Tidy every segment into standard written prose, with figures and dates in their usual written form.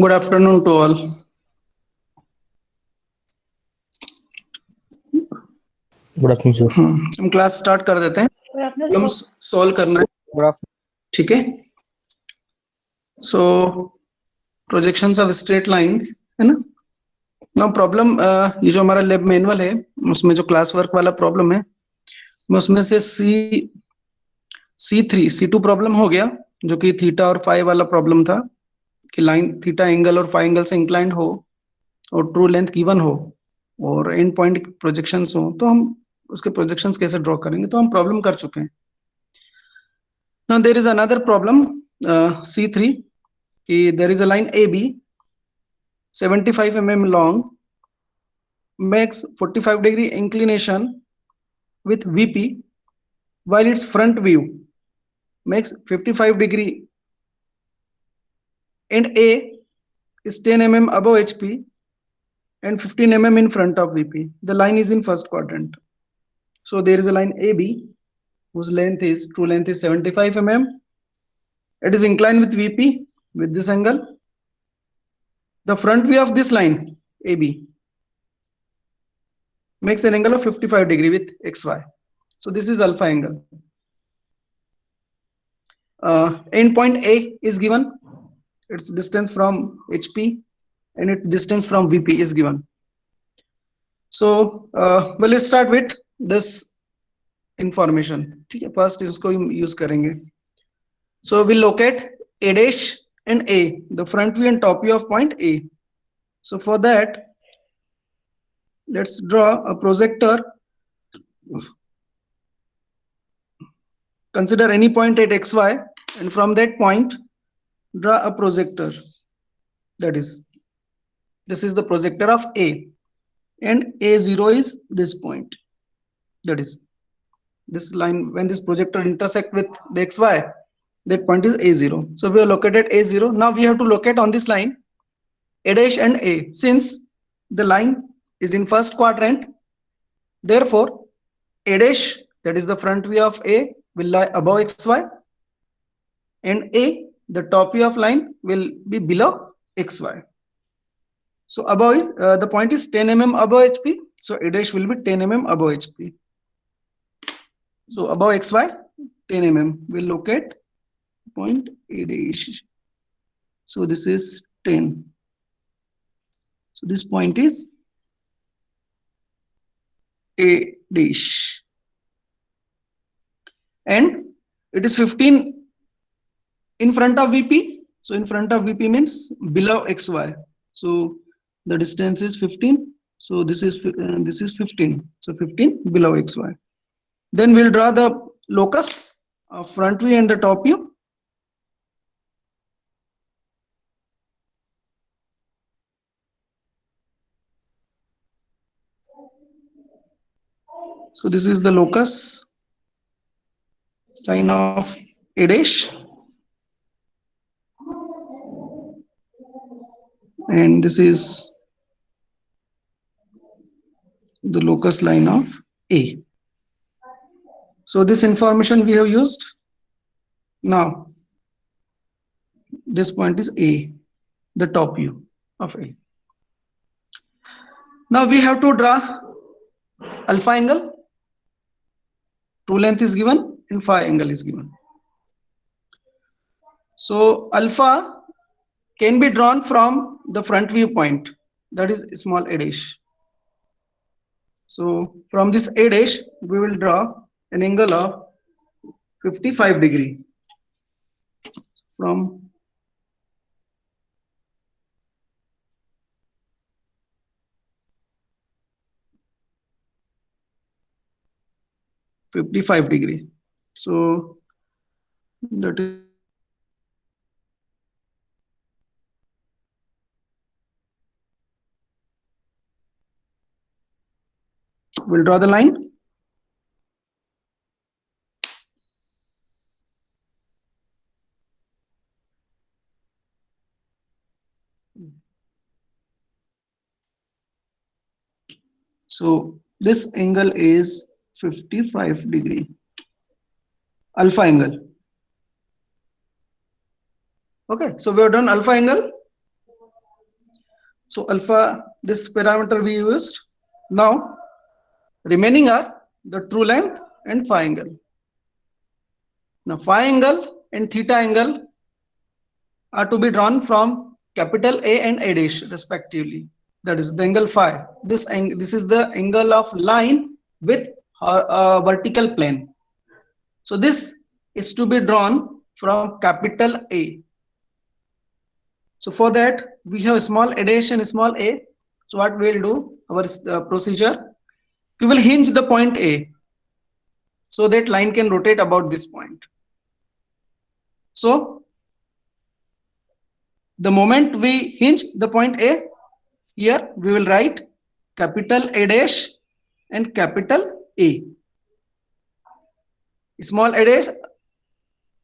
Good afternoon to all. Good afternoon sir. हम class start कर देते हैं। प्रॉब्लम्स सॉल्व करना है, गुड आफ्टरनून। ठीक है। सो प्रोजेक्शंस ऑफ स्ट्रेट लाइंस है ना। नो प्रॉब्लम, ये जो हमारा लैब मैनुअल है उसमें जो क्लास वर्क वाला प्रॉब्लम है उसमें से C2 प्रॉब्लम हो गया, जो कि थीटा और फाई वाला प्रॉब्लम था कि लाइन थीटा एंगल और फाई एंगल से इंक्लाइंड हो और ट्रू लेंथ गिवन हो और एंड पॉइंट प्रोजेक्शंस हो, तो हम उसके प्रोजेक्शंस कैसे ड्रॉ करेंगे, तो हम प्रॉब्लम कर चुके हैं। Now there is another problem, C3, there is a line AB 75 mm long, makes 45-degree inclination with VP, while its front view makes 55-degree, and A is 10 mm above HP and 15 mm in front of VP. The line is in first quadrant. So there is a line AB whose true length is 75 mm. It is inclined with VP with this angle. The front view of this line AB makes an angle of 55-degree with XY. So this is alpha angle. End point A is given. Its distance from HP and its distance from VP is given. So we'll start with this information. ठीक है, first इसको use करेंगे. So we'll locate A dash and A, the front view and top view of point A. So for that, let's draw a projector. Consider any point at XY, and from that point draw a projector. That is, this is the projector of A, and A0 is this point. That is this line. When this projector intersect with the XY, that point is A0. So we have located A0. Now we have to locate on this line A dash and A. Since the line is in first quadrant, therefore A dash, that is the front view of A, will lie above XY, and A, the top view of line, will be below XY. So above is the point is 10 mm above HP, so A dash will be 10 mm above HP. So above XY 10 mm, we'll locate point A dash. So this is 10. So this point is A dash, and it is 15 in front of VP. So in front of VP means below XY. So the distance is 15. So this is 15. So 15 below XY. Then we'll draw the locus of front view and the top view. So this is the locus line of A dash, and this is the locus line of A. So this information we have used. Now this point is A, the top view of A. Now we have to draw alpha angle. True length is given and phi angle is given. So alpha can be drawn from the front view point, that is small A dash. So from this A dash we will draw an angle of 55-degree from .55-degree. So that is we'll draw the line. So this angle is 55-degree, alpha angle. Okay, so we have done alpha angle. So alpha, this parameter we used. Now remaining are the true length and phi angle. Now phi angle and theta angle are to be drawn from capital A and A dash respectively. That is the angle phi. This is the angle of line with vertical plane. So this is to be drawn from capital A. So for that we have small a dash and small a. So what we will do, our procedure, we will hinge the point A so that line can rotate about this point. So the moment we hinge the point A, here we will write capital A dash and capital A, small a dash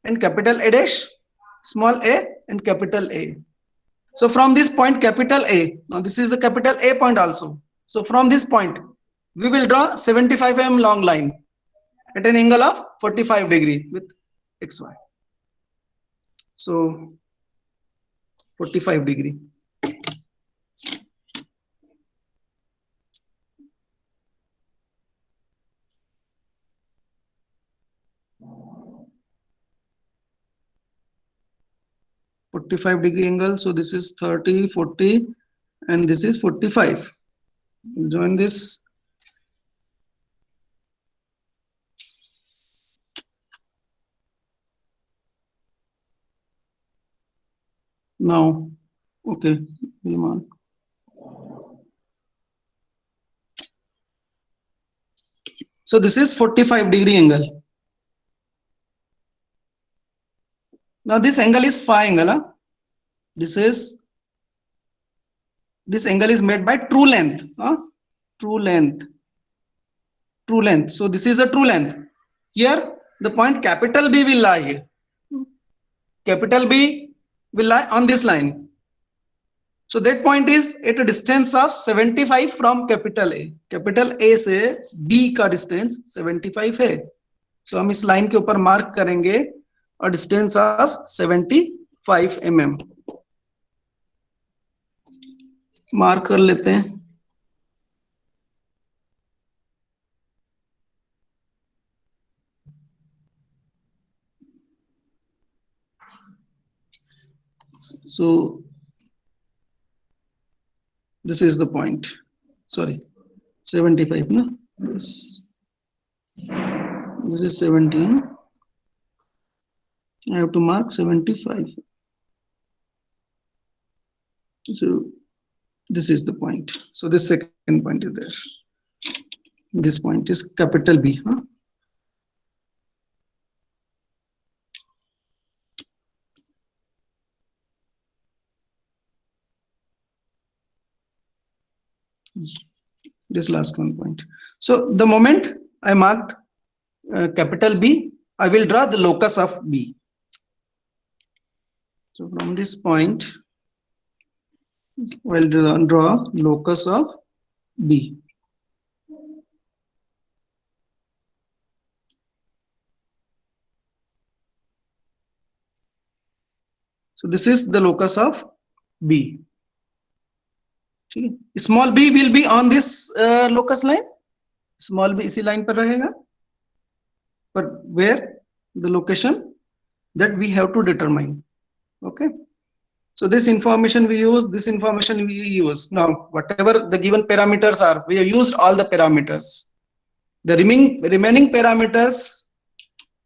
and capital A dash, small a and capital A. So from this point capital A, now this is the capital A point also. So from this point we will draw 75 mm long line at an angle of 45 degree with xy. So 45 degree. .45 degree angle. So this is 30, 40, and this is 45. Join this. Now, okay, so this is 45 degree angle. Now this angle is phi angle. Huh? This angle is made by true length. Huh? True length. So this is a true length. Here the point capital B will lie here. Capital B will lie on this line. So that point is at a distance of 75 from capital A. Capital A से B का distance 75 है. So हम इस line के ऊपर mark करेंगे a distance of 75 mm. Mark कर लेते हैं. So this is the point. Sorry, 75. No, this is 17. I have to mark 75. So this is the point. So this second point is there. This point is capital B. Huh? This last one point. So the moment I marked capital B, I will draw the locus of B. So from this point, I will draw locus of B. So this is the locus of B. Small b will be on this locus line. Small b इसी line पर रहेगा. But where the location that we have to determine. Okay. So this information we use. This information we use. Now whatever the given parameters are, we have used all the parameters. The remaining parameters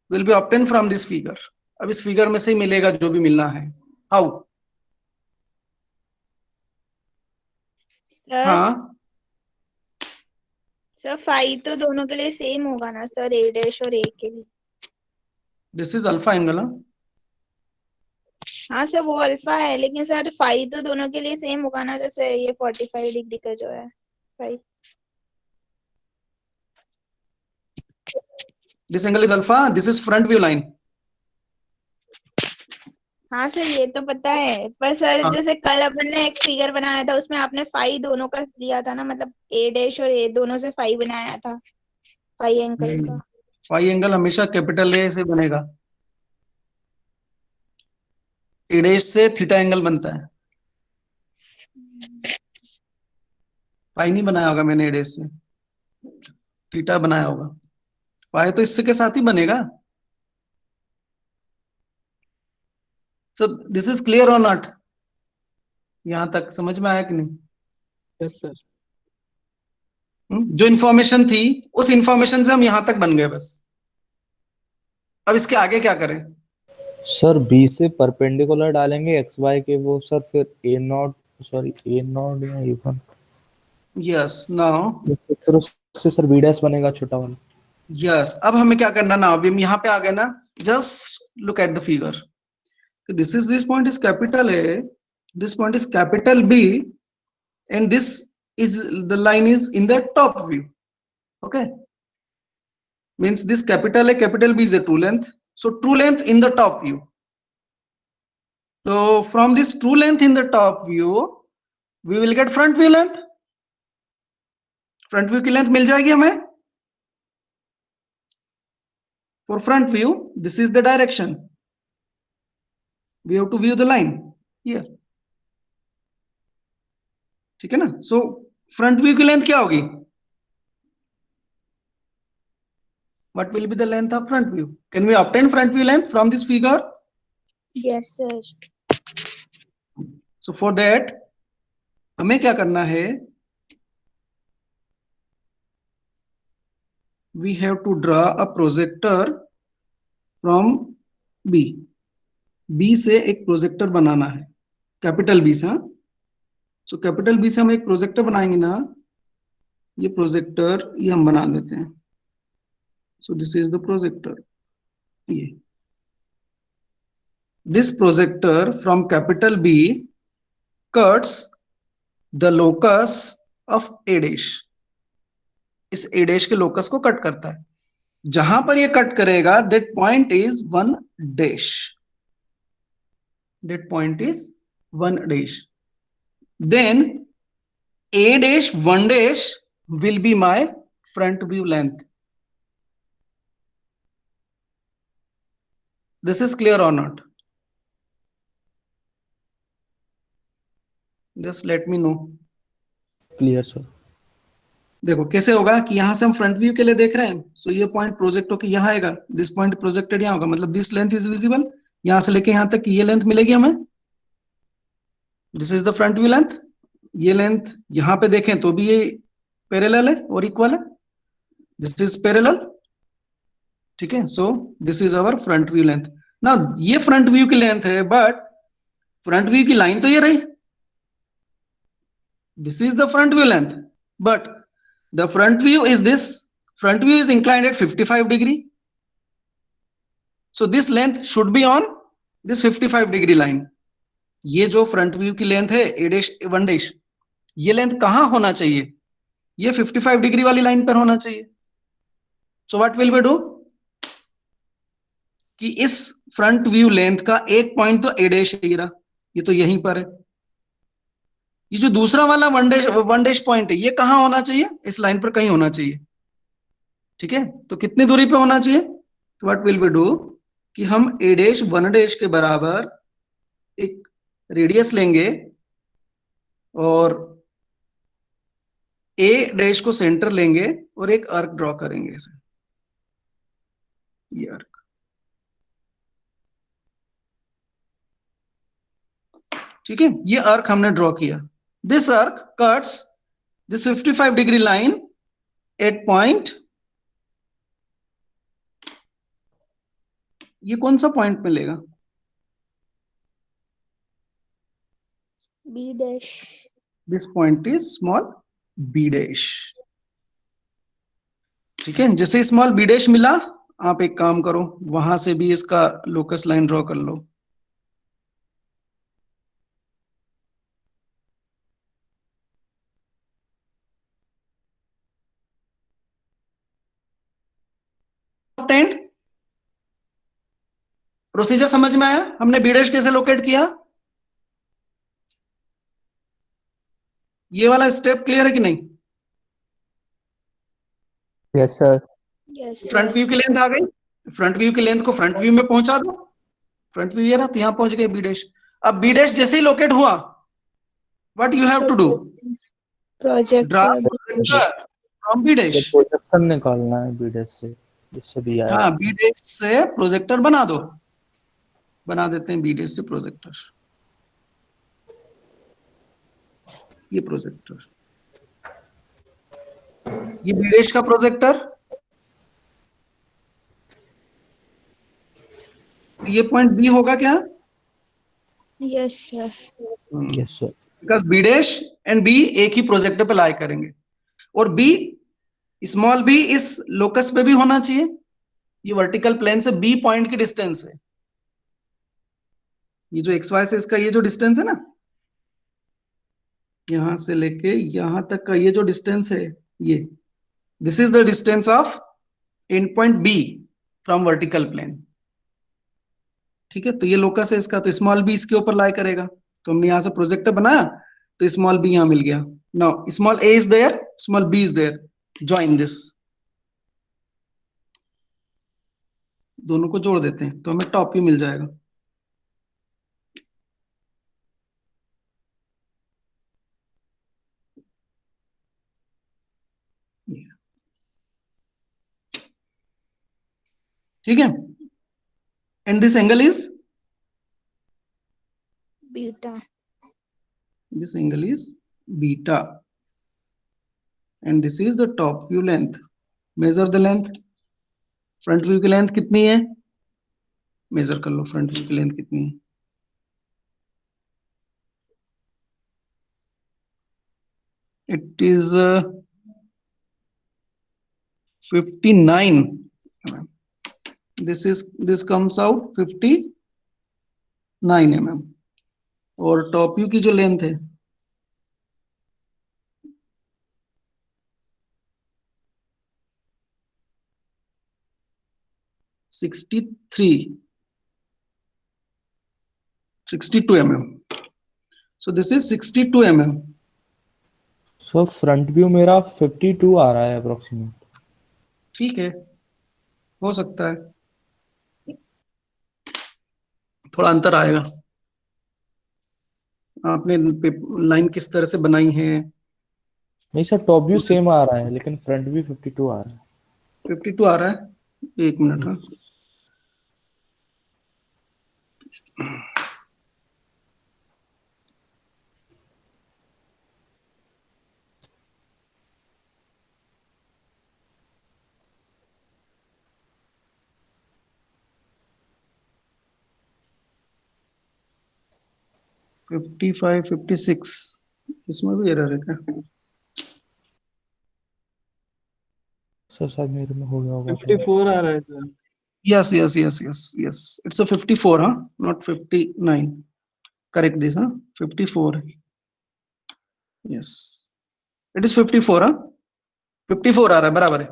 will be obtained from this figure. अब इस figure में से मिलेगा जो भी मिलना है. How? Sir हाँ. सर फाई तो दोनों के लिए सेम होगा ना सर, ए डैश और ए के लिए. This is alpha angle. हाँ सर वो अल्फा है, लेकिन सर फाई तो दोनों के लिए सेम होगा ना, जैसे ये 45 डिग्री का जो है phi. This angle is alpha. This is front view line. हाँ सर ये तो पता है, पर सर जैसे कल अपन ने एक फिगर बनाया था उसमें आपने फाई दोनों का दिया था ना, मतलब ए डैश और ए दोनों से फाई बनाया था, फाई एंगल का. फाई एंगल हमेशा कैपिटल ए से बनेगा. ए डैश से थीटा एंगल बनता है. पाई नहीं बनाया होगा मैंने ए डैश से, थीटा बनाया होगा। पाई तो इससे के साथ ही बनेगा। सो दिस इज क्लियर और नॉट? यहां तक समझ में आया कि नहीं? Yes sir. जो इंफॉर्मेशन थी उस इंफॉर्मेशन से हम यहां तक बन गए बस। अब इसके आगे क्या करें? सर बी से परपेंडिकुलर डालेंगे एक्स वाई के वो सर, फिर ए नॉट, सॉरी ए नॉट या ए वन, यस नाउ, फिर उससे सर बी डैश बनेगा छोटा वाला। यस अब हमें क्या करना ना, अभी हम यहाँ पे आ गए ना, just look at the figure. This point is capital A, this point is capital B, and this is the line is in the top view. Okay, means this capital A capital B is a true length, so true length in the top view. So from this true length in the top view we will get front view length. front view की length मिल जाएगी हमें। for front view this is the direction, we have to view the line here, ठीक है ना? so front view की length क्या होगी? what will be the length of front view? Can we obtain front view length from this figure? Yes sir. so for that हमें क्या करना है, we have to draw a projector from B. B से एक projector बनाना है, capital B से। So capital B से हम एक प्रोजेक्टर बनाएंगे ना, ये प्रोजेक्टर ये हम बना देते हैं। So this is the projector, ये this projector from capital B cuts the locus of A dash, इस ए डैश के लोकस को कट करता है। जहां पर ये कट करेगा that point is 1 dash, that point is 1 dash, then a dash 1 dash will be my front view length. This is clear or not? Just let me know. Clear sir. देखो कैसे होगा कि यहां से हम फ्रंट व्यू के लिए देख रहे हैं, सो ये पॉइंट प्रोजेक्ट होकर यहां आएगा, दिस पॉइंट प्रोजेक्टेड यहां होगा, मतलब दिस लेंथ इज विजिबल, यहां से लेके यहां तक की ये लेंथ मिलेगी हमें, this is the front view length. ये लेंथ यहां पे देखें तो भी ये पैरेलल है और इक्वल है, दिस इज पैरेलल, ठीक है। सो this is our front view length. ना ये फ्रंट व्यू की लेंथ है, बट फ्रंट व्यू की लाइन तो ये रही, this is the front view length, but the front view is this, front view is inclined at 55 degree, so this length should be on this 55 degree line. ये जो front view की length है ए dash 1 dash, ये length कहां होना चाहिए? ये 55 degree वाली लाइन पर होना चाहिए। So what will we do कि इस फ्रंट व्यू लेंथ का एक पॉइंट तो ए डैश है, ये तो यहीं पर है। ये जो दूसरा वाला 1 डैश पॉइंट है, ये कहां होना चाहिए? इस लाइन पर कहीं होना चाहिए, ठीक है। तो कितनी दूरी पे होना चाहिए? तो व्हाट विल वी डू कि हम ए डैश 1 डैश के बराबर एक रेडियस लेंगे और ए डैश को सेंटर लेंगे और एक आर्क ड्रॉ करेंगे इसे, ये आर्क, ठीक है। ये आर्क हमने ड्रॉ किया, this arc cuts this 55 degree line at point, ये कौन सा पॉइंट मिलेगा? B dash. This point is small B dash, ठीक है। जैसे स्मॉल बी डैश मिला, आप एक काम करो, वहां से भी इसका लोकस लाइन ड्रॉ कर लो। प्रोसीजर समझ में आया? हमने बी डैश कैसे लोकेट किया? ये वाला स्टेप क्लियर है कि नहीं? Yes sir. Yes front sir. View की लेंथ आ गई, फ्रंट व्यू की लेंथ को फ्रंट व्यू में पहुंचा दो, फ्रंट व्यू ये रहा, तो यहां पहुंच गए बी डैश। अब बी डैश जैसे ही लोकेट हुआ, what you have to do? Draw projector projector from B dash. Projection निकालना है बी डैश से, जिससे दिया है। हाँ, बी डैश से प्रोजेक्टर बना दो, बना देते हैं बी डैश से प्रोजेक्टर। ये प्रोजेक्टर, ये बी डैश का प्रोजेक्टर, ये पॉइंट बी होगा क्या? Yes sir. Yes sir. Because B dash and B एक ही प्रोजेक्टर पे लाई करेंगे, और बी स्मॉल बी इस लोकस पे भी होना चाहिए। ये वर्टिकल प्लेन से बी पॉइंट की डिस्टेंस है, ये जो एक्स वाई से इसका ये जो डिस्टेंस है ना, यहां से लेके यहां तक का ये जो डिस्टेंस है, ये this is the distance of end point B from vertical plane. ठीक है, तो ये लोकस है इसका, तो स्मॉल बी इसके ऊपर लाई करेगा। तो हमने यहां से प्रोजेक्टर बनाया, तो स्मॉल बी यहां मिल गया। Now small A is there, small B is there, join this, दोनों को जोड़ देते हैं तो हमें टॉप व्यू मिल जाएगा। ठीक है, and this angle is, beta. this angle is beta, and this is the top view length. Measure the length, front view की लेंथ कितनी है, मेजर कर लो फ्रंट व्यू की लेंथ कितनी है। It is 59, this comes out 59 mm, और top view की जो लेंथ है 62 mm, so this is 62 mm। Sir front view मेरा 52 आ रहा है अप्रोक्सीमेट। ठीक है, हो सकता है, थोड़ा अंतर आएगा। आपने लाइन किस तरह से बनाई है? नहीं सर, टॉप व्यू सेम आ रहा है लेकिन फ्रंट व्यू 52 आ रहा है। 52 आ रहा है, एक मिनट। हाँ, फिफ्टी फाइव 56, इसमें भी एरर है क्या? सर शायद मेरे में हो गया होगा। 54 आ रहा है sir. Yes, yes, yes, yes, yes. It's a 54, huh? Not 59. Correct this, huh? 54. Yes. It is 54, huh? 54 आ रहा है, बराबर है।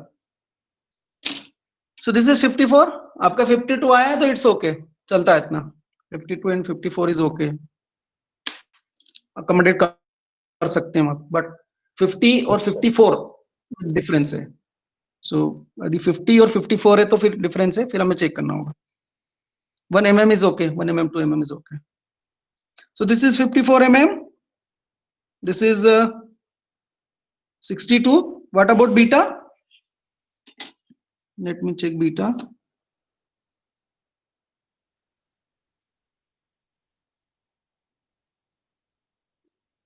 So this is 54. आपका 52 आया है तो it's okay, चलता है इतना। 52 and 54 is okay. Accommodate कर सकते हैं आप, but 50 और 54 डिफरेंस है। So यदि 50 और 54 है तो फिर डिफरेंस है, फिर हमें चेक करना होगा। 1 mm is okay, 1 mm, 2 mm is okay. So this is 54 mm. This is 62. What about beta? Let me check beta.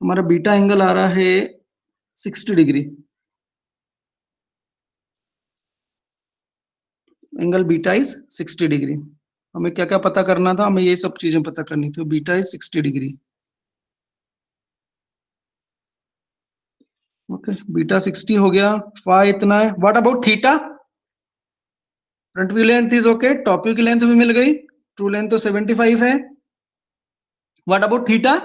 हमारा बीटा एंगल आ रहा है 60 degree. Angle beta is 60 degree. हमें क्या क्या पता करना था? हमें ये सब चीजें पता करनी थी। Beta is 60 degree. Okay, beta 60 हो गया, फाई इतना है। What about theta? Front view length is okay, top view की लेंथ भी मिल गई, ट्रू लेंथ तो 75 है। What about theta?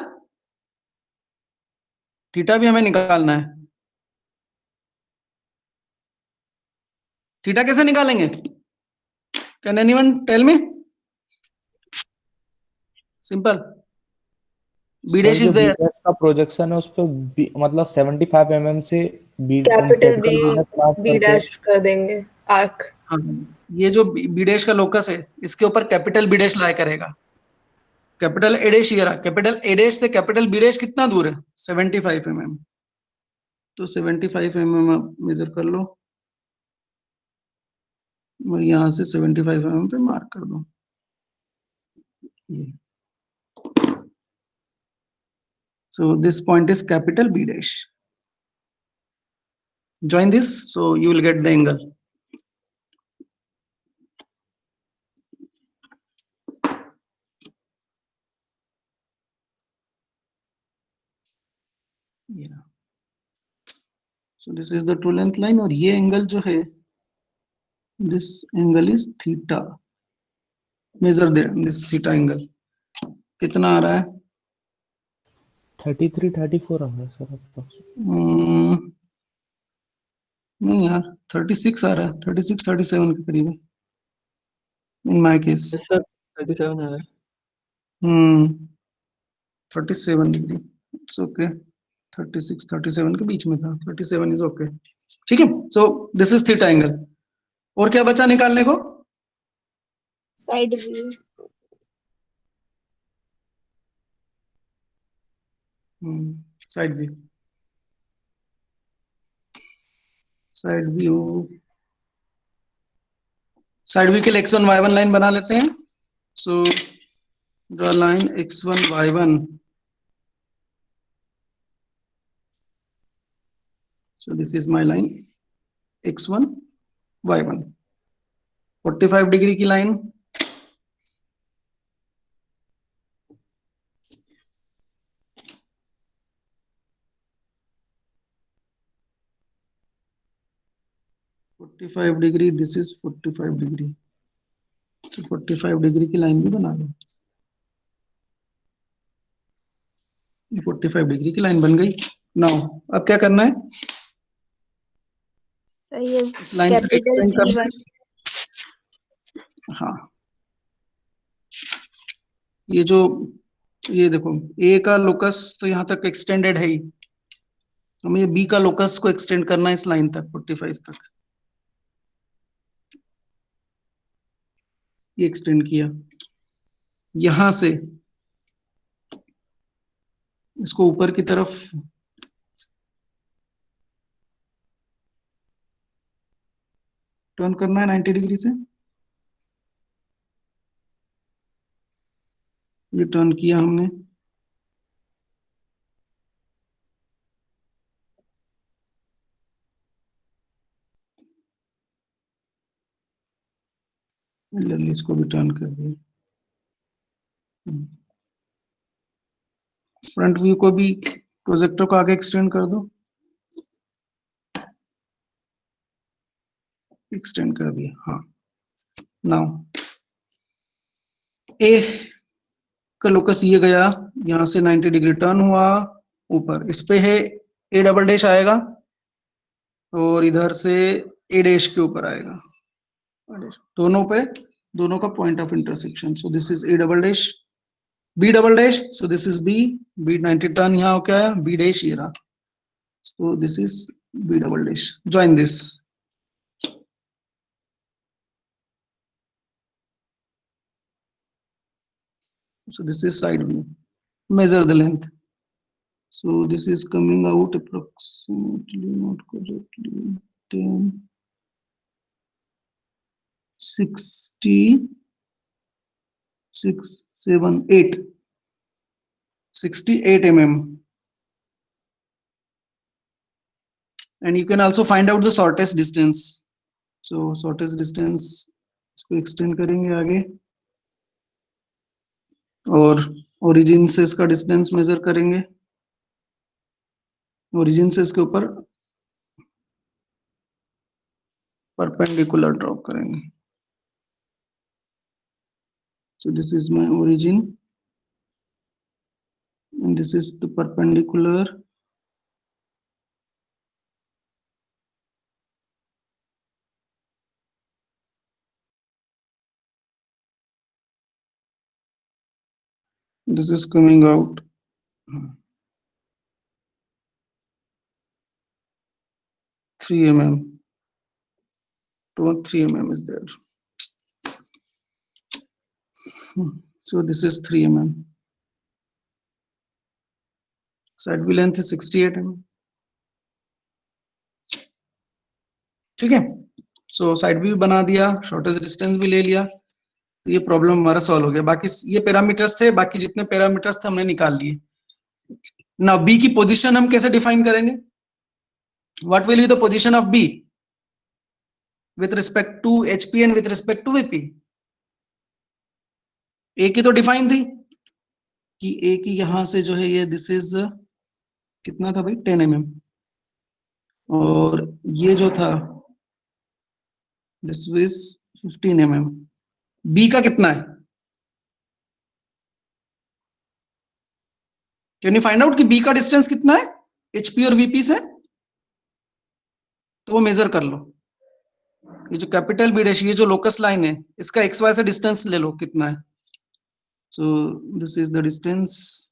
थीटा भी हमें निकालना है। थीटा कैसे निकालेंगे? Can anyone tell me? Simple, B dash is there. का प्रोजेक्शन है उस पे मतलब 75 mm से बी कैपिटल बी डैश कर देंगे आर्क। हाँ, ये जो बी डैश का लोकस है इसके ऊपर कैपिटल बी डैश लाई करेगा। कैपिटल ए डैश ये रहा, कैपिटल ए डैश से कैपिटल बी डैश कितना दूर है? 75 mm। तो 75 mm आप मेजर कर लो और यहाँ से 75 mm पे मार्क कर दो ये। So this point is capital B dash. Join this, so you will get the angle. Yeah. So this is the true length line और ये angle जो है, this angle is theta. Measure this theta angle. कितना आ रहा है? 33-34 आ रहा है sir आपका। नहीं यार, 36 आ रहा है, 36-37 के करीब है in my case. Yes, sir. 37 है। 37 डिग्री, इट्स ओके। 36-37 के बीच में था, 37 इज ओके। ठीक है, सो दिस इज थीटा एंगल। और क्या बचा निकालने को? Side view. Side view. Side view, side view के लिए x1 y1 लाइन बना लेते हैं। So draw line x1 y1। So this is my line x1 y1। 45 degree की line, degree, this is 45 degree. तो 45 डिग्री की लाइन भी बना लो। 45 डिग्री की लाइन बन गई। नाउ अब क्या करना है? सही है, इस लाइन को कैपिटल एक्सटेंड करना B1। है। हाँ, ये जो, ये देखो A का लोकस तो यहाँ तक एक्सटेंडेड है ही, हमें ये B का लोकस को एक्सटेंड करना है इस लाइन तक, 45 तक। ये एक्सटेंड किया, यहां से इसको ऊपर की तरफ टर्न करना है 90 डिग्री से। ये टर्न किया हमने, इसको भी टर्न कर दिया। फ्रंट व्यू को भी, प्रोजेक्टर को आगे एक्सटेंड कर दो। एक्सटेंड कर दिया, हाँ। नाउ ए का लोकस ये गया, यहां से 90 डिग्री टर्न हुआ ऊपर, इस पे है ए डबल डैश आएगा और इधर से ए डैश के ऊपर आएगा, दोनों पे, दोनों का point of intersection. So this is A double dash, B double dash, so this is B, B 90 turn यहाँ हो क्या आया, बी डैश ये रहा। So this is B double dash. Join this. So this is side view. Measure the length. So this is coming out approximately, not correctly, 10, 60, 6, 7, 8, 68 mm. And you can also find out the shortest distance. So shortest distance, इसको extend करेंगे आगे और origin से इसका distance measure करेंगे, origin से इसके ऊपर perpendicular draw करेंगे। So this is my origin and this is the perpendicular. This is coming out 3 mm. 3 mm is there. So this is 3 mm. Side view length is 68 mm. ठीक है, so side view बना दिया, shortest distance भी ले लिया, तो ये problem हमारा सॉल्व हो गया। बाकी ये पैरामीटर्स थे, बाकी जितने पैरामीटर्स थे हमने निकाल लिए। ना बी की पोजीशन हम कैसे डिफाइन करेंगे? What will be the position of B with respect to HP and with respect to VP? A की तो डिफाइन थी कि ए की यहां से जो है ये दिस इज कितना था भाई 10 mm, और ये जो था दिस इज 15 mm। बी का कितना है? कैन यू फाइंड आउट कि बी का डिस्टेंस कितना है एचपी और वीपी से? तो वो मेजर कर लो। ये जो कैपिटल बी डैश, ये जो लोकस लाइन है, इसका एक्स वाई से डिस्टेंस ले लो कितना है। सो this is the distance,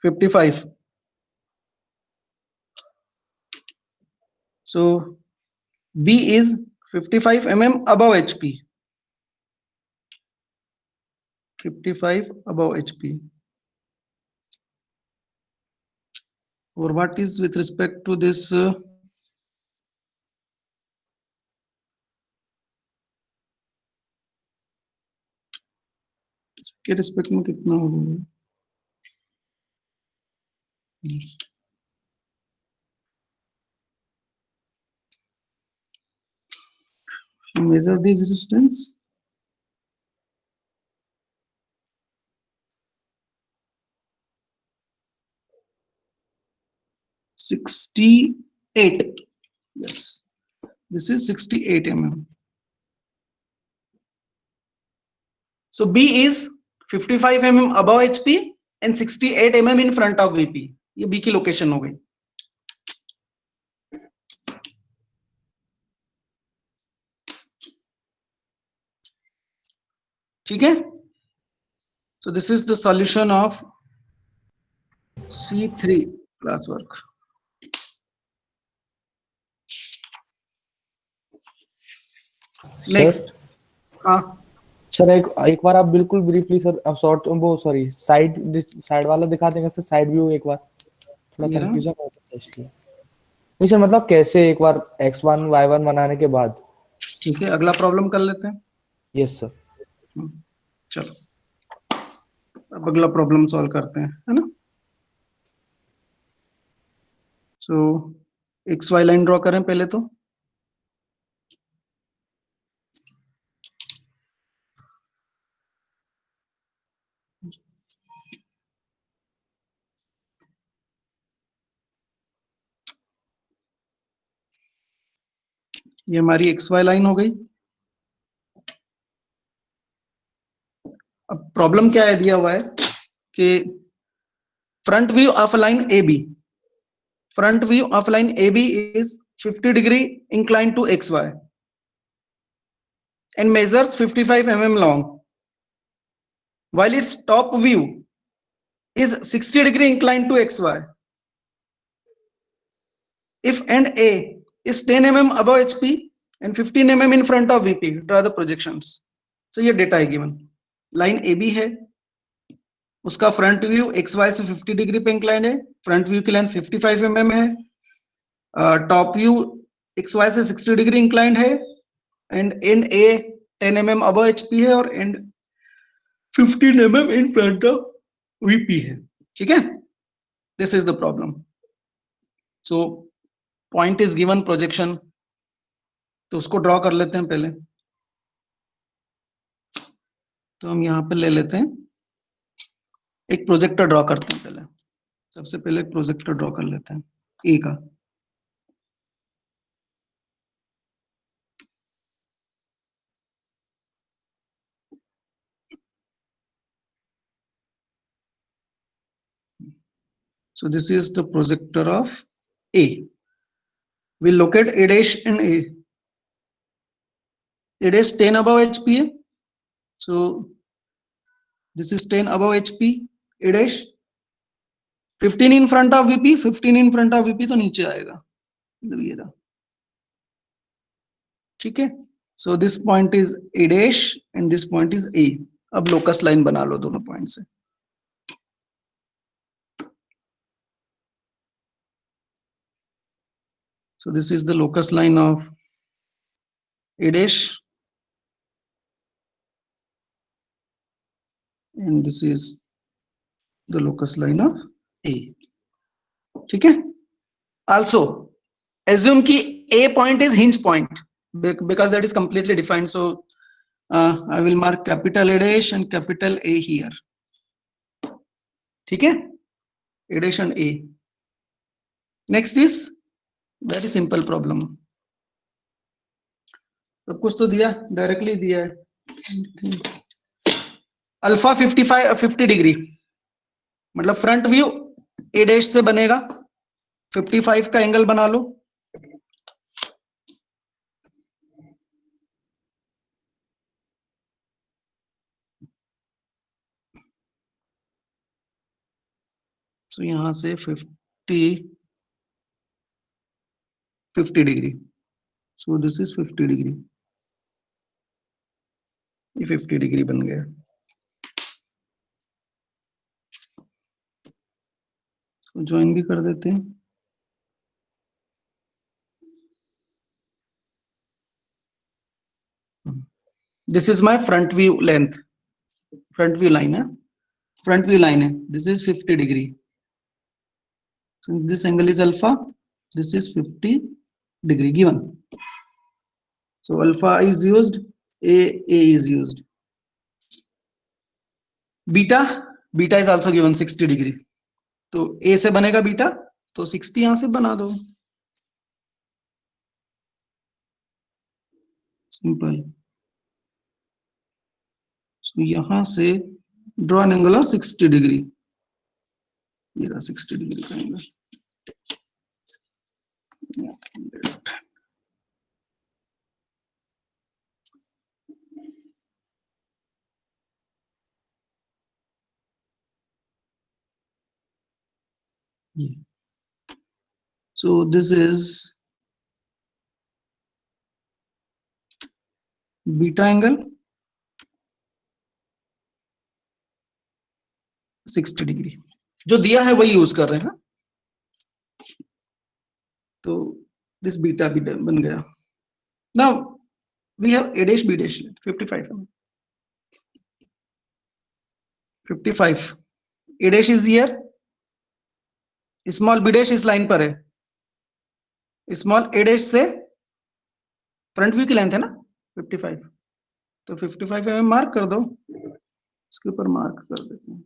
$55। So B is 55 mm above HP. 55 above HP. Or what is with respect to this? के रिस्पेक्ट में कितना होगा? Measure this distance. $68. Yes, this is 68 mm. So B is 55 mm above HP and 68 mm in front of VP. ये B की location हो गई। ठीक है, so this is the solution of C3 class work. Next, हाँ sir एक बार आप बिल्कुल ब्रीफली सर शॉर्ट वो सॉरी साइड वाला दिखा देंगे सर, साइड व्यू एक बार, थोड़ा कंफ्यूजन हो रहा है इसलिए। नहीं सर, मतलब कैसे एक बार x1 y1 बनाने के बाद। ठीक है, अगला प्रॉब्लम कर लेते हैं। Yes sir. चलो अब अगला प्रॉब्लम सॉल्व करते हैं, है ना। सो एक्स वाई लाइन ड्रॉ करें पहले तो। ये हमारी एक्स वाई लाइन हो गई। अब प्रॉब्लम क्या है दिया हुआ है कि front view of line A B, front view of line A B is 50 degree inclined to xy and measures 55 mm long, while its top view is 60 degree inclined to xy. If and A is 10 mm above HP and 15 mm in front of VP, draw the projections. So ये data है given. Line A B है, उसका front view XY से 50 degree पे incline है, front view की length 55 mm है, top view XY से 60 डिग्री इंक्लाइंड है, and and A 10 mm above HP है, और and 15 mm in front of VP है। ठीक है, this is the problem. So point is given, projection, तो उसको ड्रॉ कर लेते हैं पहले। तो हम यहाँ पे ले लेते हैं, एक प्रोजेक्टर ड्रॉ करते हैं पहले। सबसे पहले एक प्रोजेक्टर ड्रॉ कर लेते हैं ए का। So this is the projector of A. We'll locate A dash and A. A dash 10 above HP है, so this is 10 above HP. A dash 15 in front of VP, 15 in front of VP तो नीचे आएगा, मतलब ये रहा। ठीक है, सो this point is a dash and this point is a. अब लोकस लाइन बना लो दोनों पॉइंट से। So this is the locus line of A dash and this is the locus line of A. ठीक है, also assume कि A point is hinge point because that is completely defined. So I will mark capital A dash and capital A here. ठीक है, A dash and A. Next is very simple problem. सब कुछ तो दिया, directly दिया है। Alpha 50 degree मतलब front view ए dash से बनेगा, 55 का एंगल बना लो। तो यहां से 50 degree, so this is 50 degree, ये 50 डिग्री बन गया। ज्वाइन भी कर देते हैं। This is my front view length, front view line है, फ्रंट व्यू लाइन है, this is 50 degree, this angle is alpha, this is 50 degree given. So alpha is used, A is used. Beta is also given 60 degree, तो A से बनेगा beta, तो 60 यहां से बना दो, सिंपल। So यहां से draw an angle of 60 degree, ये रहा 60 डिग्री का angle. So this is beta angle 60 degree, जो दिया है वही यूज कर रहे हैं। तो दिस बीटा भी बन गया। Now we have A dash B dash 55 55 A dash is here, small B dash इस लाइन पर है, स्मॉल A dash से फ्रंट व्यू की लेंथ है ना 55, तो 55 में मार्क कर दो, इसके ऊपर मार्क कर देते हैं।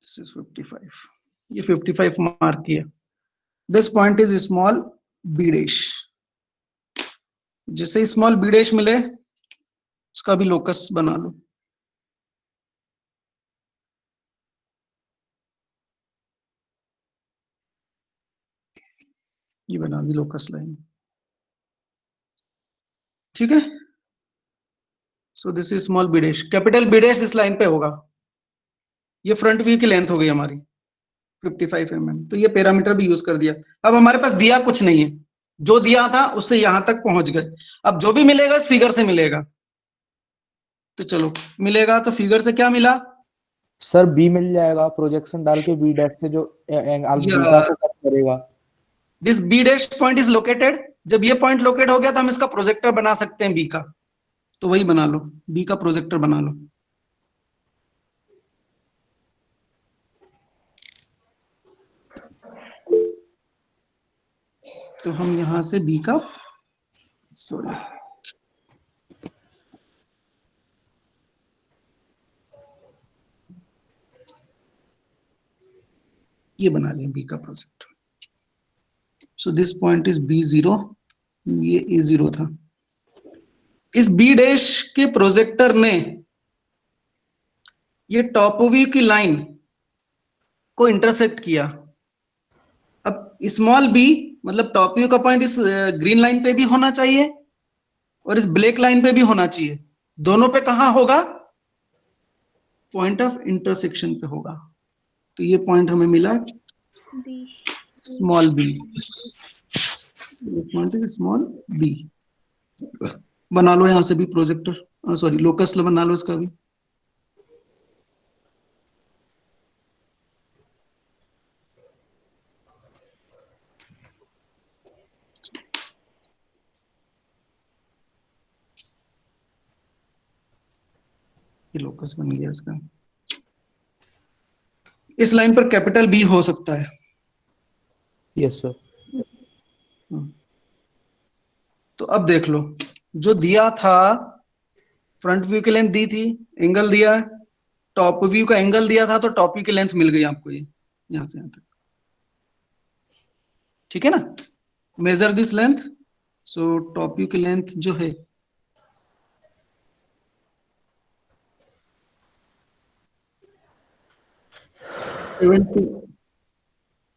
This is 55, ये 55 मार्क किया। This point is small B dash, जिसे स्मॉल B dash मिले उसका भी लोकस बना लो। ये बना दी लोकस लाइन, ठीक है। सो this is small B dash, capital B dash इस लाइन पे होगा, ये फ्रंट व्यू की लेंथ हो गई हमारी 55 mm, तो ये पैरामीटर भी यूज कर दिया। अब हमारे पास दिया कुछ नहीं है, जो दिया था उससे यहां तक पहुंच गए, अब जो भी मिलेगा इस फिगर से मिलेगा, तो चलो मिलेगा, तो फिगर से क्या मिला सर बी मिल जाएगा, प्रोजेक्शन डाल के बी डैश से जो बीटा को कट करेगा। This B dash point is located, जब ये पॉइंट लोकेट हो गया तो हम इसका प्रोजेक्टर बना सकते हैं B का, तो वही बना लो, B का प्रोजेक्टर बना लो। तो हम यहां से B का, सॉरी ये बना लें B का projector. So this point is B0, ये A0 था। इस B डैश के प्रोजेक्टर ने ये टॉप व्यू की लाइन को इंटरसेक्ट किया। अब स्मॉल बी मतलब टॉप व्यू का पॉइंट इस ग्रीन लाइन पे भी होना चाहिए और इस ब्लैक लाइन पे भी होना चाहिए। दोनों पे कहां होगा? पॉइंट ऑफ इंटरसेक्शन पे होगा। तो ये पॉइंट हमें मिला B. Small B, point is small B. बना लो यहां से भी प्रोजेक्टर, सॉरी लोकस बना लो इसका भी। ये लोकस बन गया इसका। इस लाइन पर कैपिटल बी हो सकता है। Yes sir. तो अब देख लो, जो दिया था फ्रंट व्यू की लेंथ दी थी, एंगल दिया है, टॉप व्यू का एंगल दिया था, तो टॉप व्यू की लेंथ मिल गई आपको ये यहां से यहां तक। ठीक है ना? Measure this length, so top view की लेंथ जो है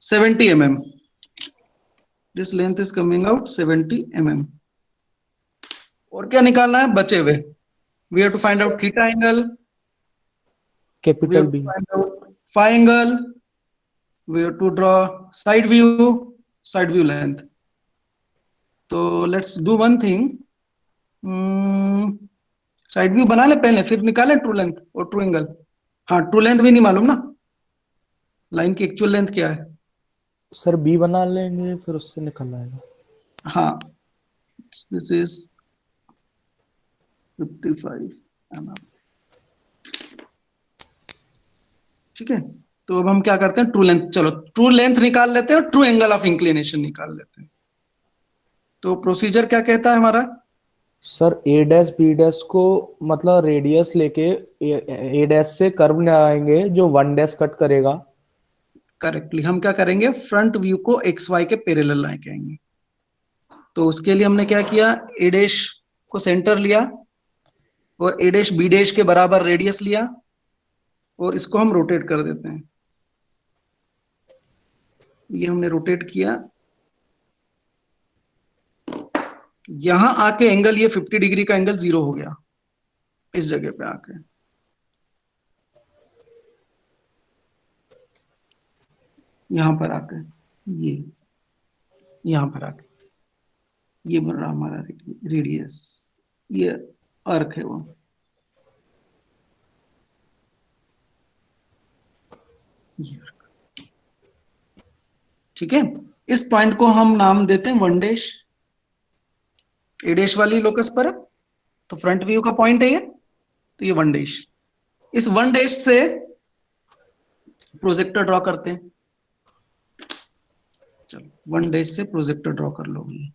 70 mm. This length is coming out 70 mm. और क्या निकालना है बचे हुए? We have to find out theta angle. We capital have to B. find out phi angle. We have to draw side view length. तो let's do one thing. Side view बना ले पहले, फिर निकाले ट्रू लेंथ और true angle. हाँ, true length भी नहीं मालूम ना, लाइन की एक्चुअल लेंथ क्या है। सर बी बना लेंगे फिर उससे निकल आएगा। हाँ, दिस इज 55 mm। ठीक है, तो अब हम क्या करते हैं, ट्रू लेंथ, चलो ट्रू लेंथ निकाल लेते हैं और ट्रू एंगल ऑफ इंक्लिनेशन निकाल लेते हैं। तो प्रोसीजर क्या कहता है हमारा? सर ए डैश बी डैश को मतलब रेडियस लेके ए डैश से कर्व लगाएंगे जो वन डैश कट करेगा। करेक्टली, हम क्या करेंगे, फ्रंट व्यू को एक्स वाई के पैरेलल लाके आएंगे। तो उसके लिए हमने क्या किया, ए डैश को सेंटर लिया और ए डैश बी डैश के बराबर रेडियस लिया और इसको हम रोटेट कर देते हैं। ये हमने रोटेट किया, यहां आके एंगल ये 50 डिग्री का एंगल 0 हो गया इस जगह पे आके। यहां पर आके ये, यहां पर आके ये बन रहा हमारा रेडियस, ये अर्क है वो। ये arc। ठीक है, इस पॉइंट को हम नाम देते हैं वन डैश। ए डैश वाली लोकस पर है तो फ्रंट व्यू का पॉइंट है ये, तो ये वन डैश। इस वन डैश से प्रोजेक्टर ड्रॉ करते हैं। चलो वन डैश से प्रोजेक्टर ड्रॉ कर लो भाई।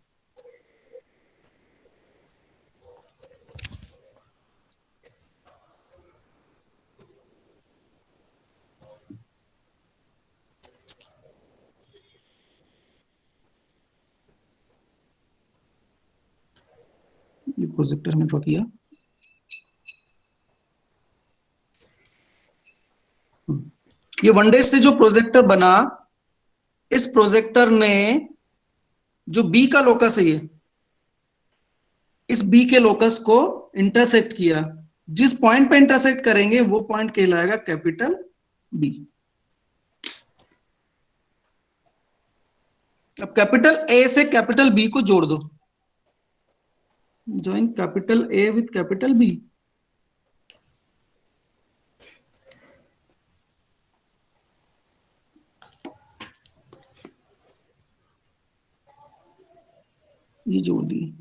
ये प्रोजेक्टर में ड्रॉ किया। ये वन डैश से जो प्रोजेक्टर बना, इस प्रोजेक्टर ने जो बी का लोकस है ये, इस बी के लोकस को इंटरसेक्ट किया। जिस पॉइंट पे इंटरसेक्ट करेंगे वो पॉइंट कहलाएगा कैपिटल बी। अब कैपिटल ए से कैपिटल बी को जोड़ दो, join capital A with capital B. ये जोड़ दिए।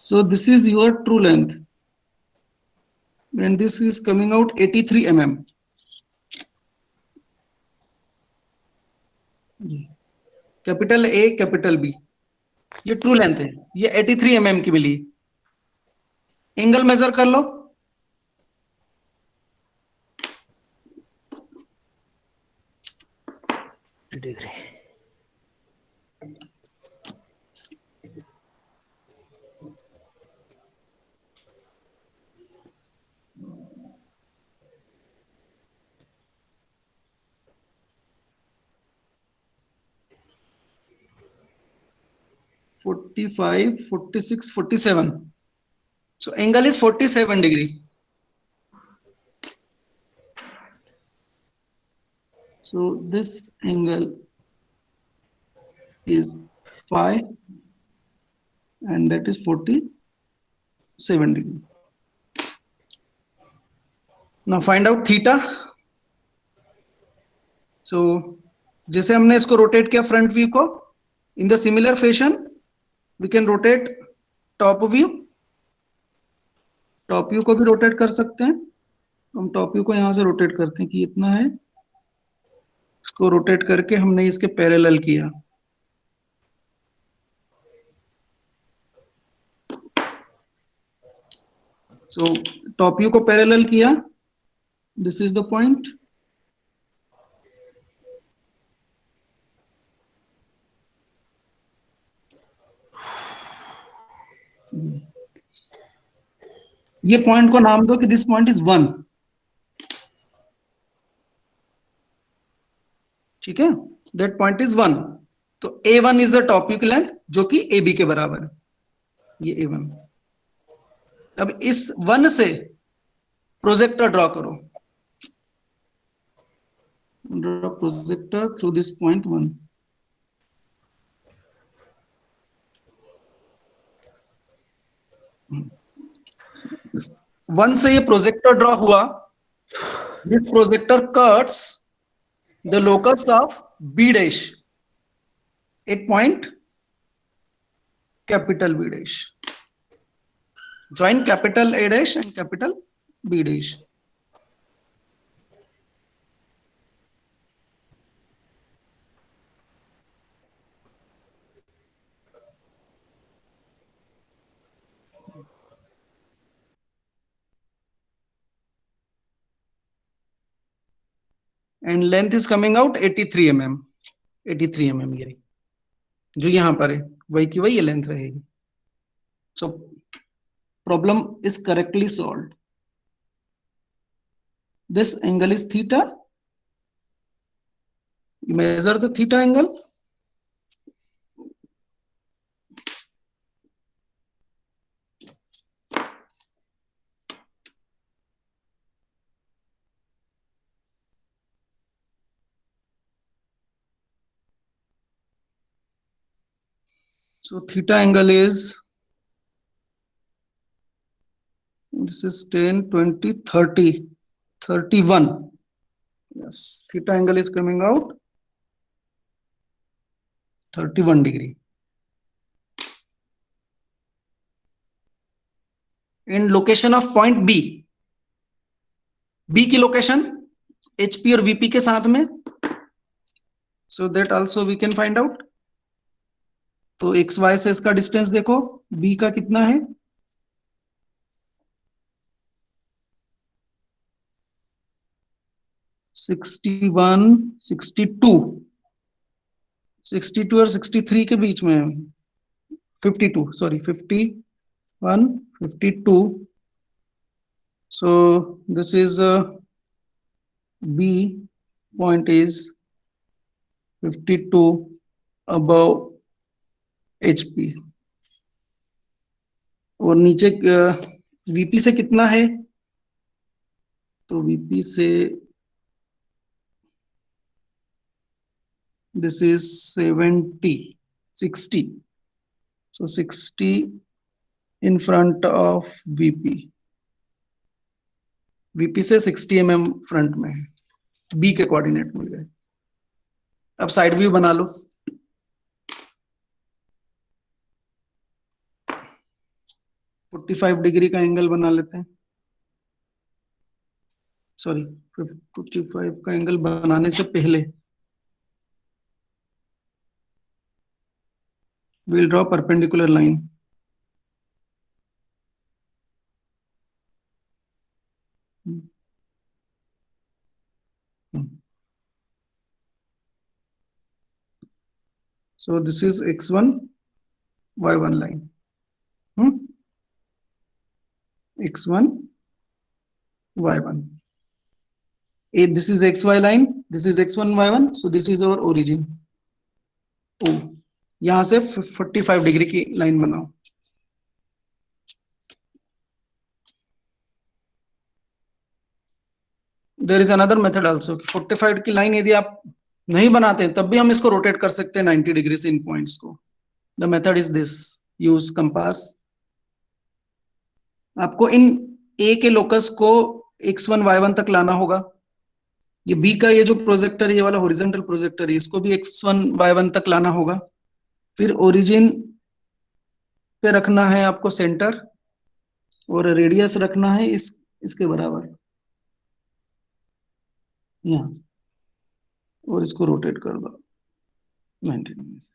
So this is your true length and this is coming out 83 mm. Capital A capital B, ये ट्रू लेंथ है, ये 83 mm की मिली। एंगल मेजर कर लो, degree. 45, 46, 47. So angle is 47 degree. So this angle is phi, and that is 47 degree. Now find out theta. So जैसे हमने इसको रोटेट किया फ्रंट व्यू को, in the similar fashion we can rotate top view. Top view को भी rotate कर सकते हैं. हम टॉप व्यू को यहां से रोटेट करते हैं कि इतना है, इसको रोटेट करके हमने इसके पैरेलल किया. सो टॉप व्यू को पैरेलल किया. This is the point. ये पॉइंट को नाम दो कि दिस पॉइंट इज 1. ठीक है, दैट पॉइंट इज 1. तो A1 is the top view की लेंथ जो कि AB के बराबर है. ये A1. अब इस 1 से प्रोजेक्टर ड्रॉ करो. Draw projector through this point 1. One से ये प्रोजेक्टर ड्रॉ हुआ. This projector cuts the locus of B dash at point capital B dash. Join capital A dash and capital B dash. And length is coming out 83 mm. 83 mm ये जो यहां पर है वही की वही ये लेंथ रहेगी. So problem is correctly solved. This angle is theta. Measure the theta angle. So theta angle is, this is 10, 20, 30, 31. Yes, theta angle is coming out 31 degree. In location of point B. B की location HP और VP के साथ में. So that also we can find out. तो XY से इसका distance देखो. B का कितना है? (61, 62) 62 और 63 के बीच में है. 52, sorry, 51, 52. So this is B point is 52 above HP. और नीचे VP से कितना है? तो VP से this is 70, 60. So 60 in front of VP. VP से 60 mm फ्रंट में है. B के कोऑर्डिनेट मिल गए. अब साइड व्यू बना लो. (45 डिग्री का एंगल बना लेते हैं. सॉरी, 55 का एंगल बनाने से पहले we'll draw perpendicular line. So this is x1, y1 line. X1, y1. This is xy line. This is x1, y1. So this is our origin. O. यहां से 45 डिग्री की लाइन बनाओ। There is another method also, 45 की line यदि आप नहीं बनाते तब भी हम इसको रोटेट कर सकते हैं 90 डिग्री से इन पॉइंट्स को। The method is this, use compass. आपको इन ए के लोकस को x1 y1 तक लाना होगा। ये बी का ये जो प्रोजेक्टर, ये वाला हॉरिजॉन्टल प्रोजेक्टर है, इसको भी x1 y1 तक लाना होगा। फिर ओरिजिन पे रखना है आपको सेंटर, और रेडियस रखना है इसके बराबर यहां से, और इसको रोटेट कर दो 90 डिग्री से।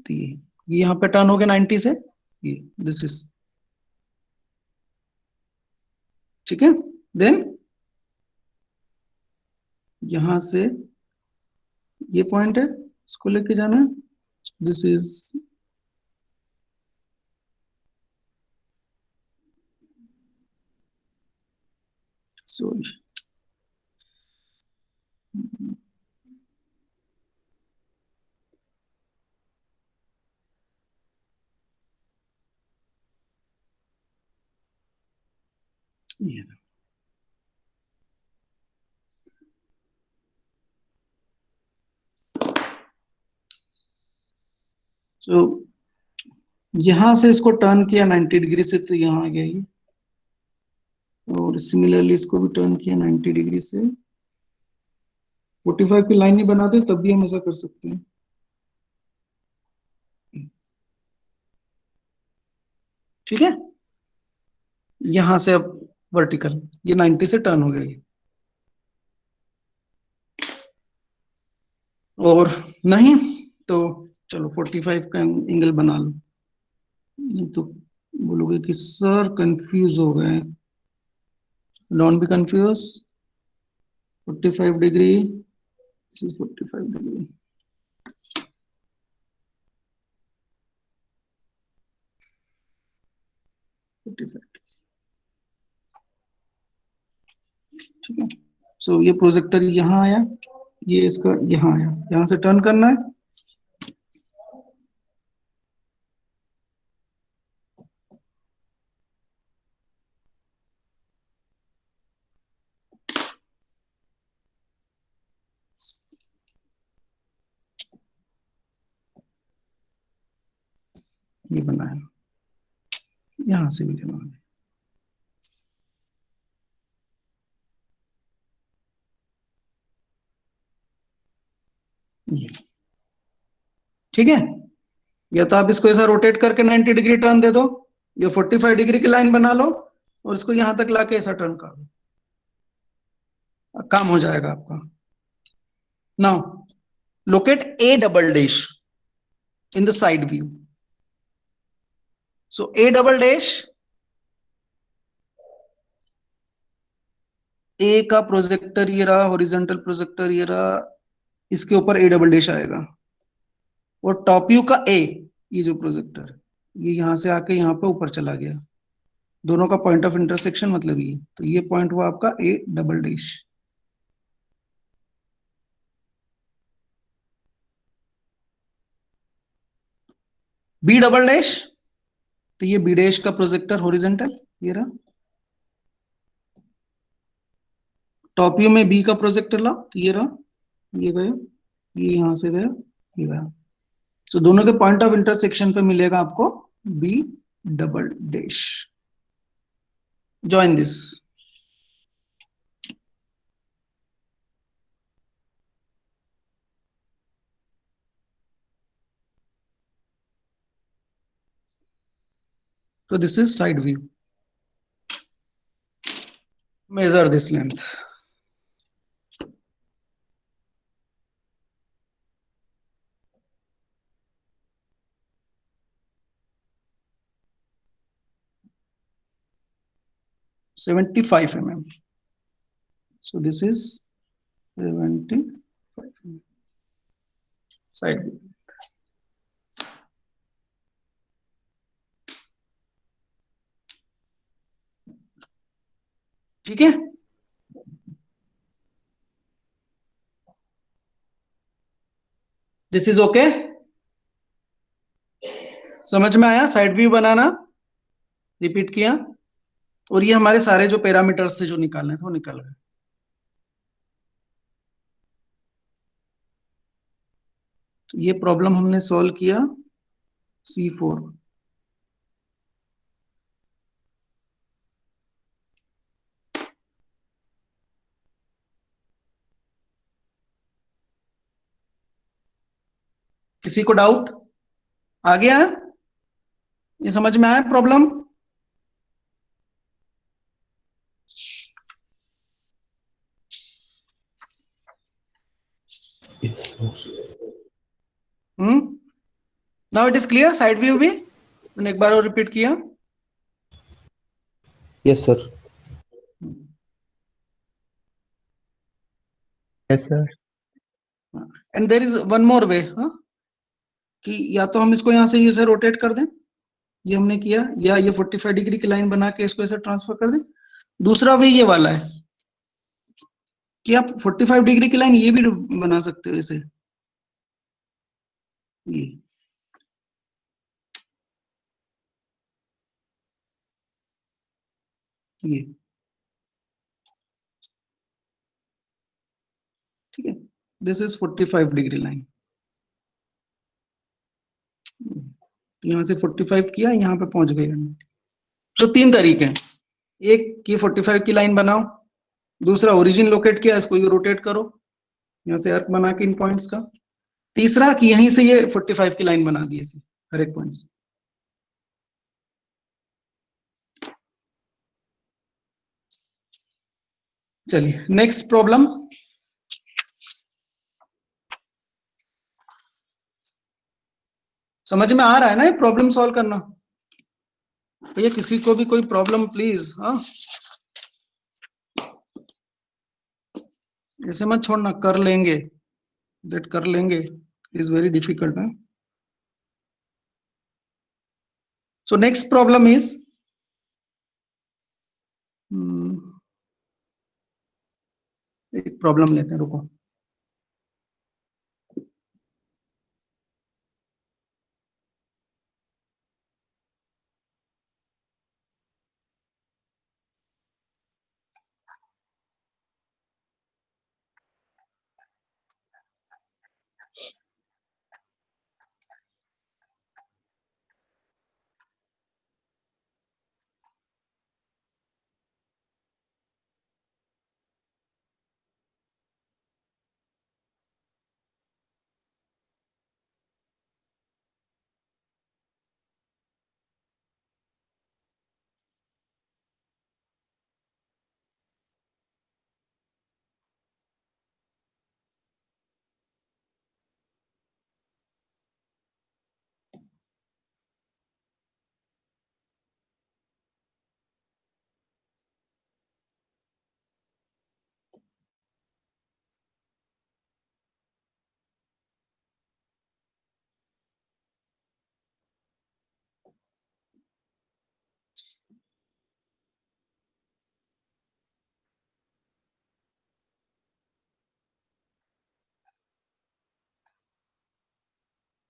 तो ये यहाँ पे टर्न हो गया 90 से, ये दिस इज ठीक है। देन यहां से ये पॉइंट है, इसको लेके जाना है, दिस इज सॉरी, ये तो यहां से इसको टर्न किया 90 डिग्री से, तो यहां आ गया ये, और सिमिलरली इसको भी टर्न किया 90 डिग्री से। 45 की लाइन नहीं बनाते तब भी हम ऐसा कर सकते हैं। ठीक है, यहां से अब वर्टिकल, ये 90 से टर्न हो गया ये। और नहीं तो चलो 45 का एंगल बना लो। नहीं तो बोलोगे कि सर कंफ्यूज हो गए। Don't be confuse, 45 degree, this is 45 degree. ठीक है, सो ये प्रोजेक्टर यहाँ आया, ये इसका यहाँ आया, यहाँ से टर्न करना है। ये बनाया, यहाँ से भी करना है। ये ठीक है, या तो आप इसको ऐसा रोटेट करके 90 डिग्री टर्न दे दो, या 45 डिग्री की लाइन बना लो और इसको यहां तक लाके ऐसा टर्न कर दो, काम हो जाएगा आपका। Now locate a double dash in the side view. So a double dash, a का प्रोजेक्टर ये रहा, हॉरिजॉन्टल प्रोजेक्टर ये रहा, इसके ऊपर a डबल डैश आएगा, और टॉप व्यू का a, ये जो प्रोजेक्टर ये यहां से आके यहाँ पे ऊपर चला गया, दोनों का पॉइंट ऑफ इंटरसेक्शन मतलब ये, तो ये पॉइंट हुआ आपका a double dash. B double dash, तो ये बी डैश का प्रोजेक्टर हॉरिजॉन्टल ये रहा, टॉप व्यू में बी का प्रोजेक्टर ला, तो ये रहा, ये गया, ये यहां से गया, ये गया, तो दोनों के पॉइंट ऑफ इंटरसेक्शन पे मिलेगा आपको B double dash. Join this, so this is side view. Measure this length. $75 mm. So this is 75 mm. Side view. ठीक है, दिस इज ओके, समझ में आया? साइड व्यू बनाना रिपीट किया, और ये हमारे सारे जो पैरामीटर्स थे जो निकालने थे वो निकल गए। तो ये प्रॉब्लम हमने सॉल्व किया C4। किसी को डाउट आ गया? ये समझ में आया problem? Now it is clear? Side view भी मैंने एक बार और रिपीट किया। Yes sir. Yes sir. And there is one more way, कि या तो हम इसको यहां से इसे रोटेट कर दें, ये हमने किया, या ये 45 डिग्री की लाइन बना के इसको ऐसे ट्रांसफर कर दें। दूसरा वे ये वाला है कि आप 45 डिग्री की लाइन ये भी बना सकते हो इसे, ये ठीक है। दिस इज 45 डिग्री लाइन, यहां से 45 किया, यहां पे पहुंच गए। तो तीन तरीके हैं, एक कि 45 की लाइन बनाओ, दूसरा ओरिजिन लोकेट किया, इसको ये रोटेट करो, यहां से आर्क बना के इन पॉइंट्स का, तीसरा कि यहीं से ये 45 की लाइन बना दी ऐसे हर एक पॉइंट से। चलिए नेक्स्ट प्रॉब्लम। समझ में आ रहा है ना ये प्रॉब्लम सॉल्व करना? भैया किसी को भी कोई प्रॉब्लम प्लीज, हाँ ऐसे मत छोड़ना, कर लेंगे, दैट कर लेंगे इज वेरी डिफिकल्ट है। सो नेक्स्ट प्रॉब्लम इज, एक प्रॉब्लम लेते हैं, रुको।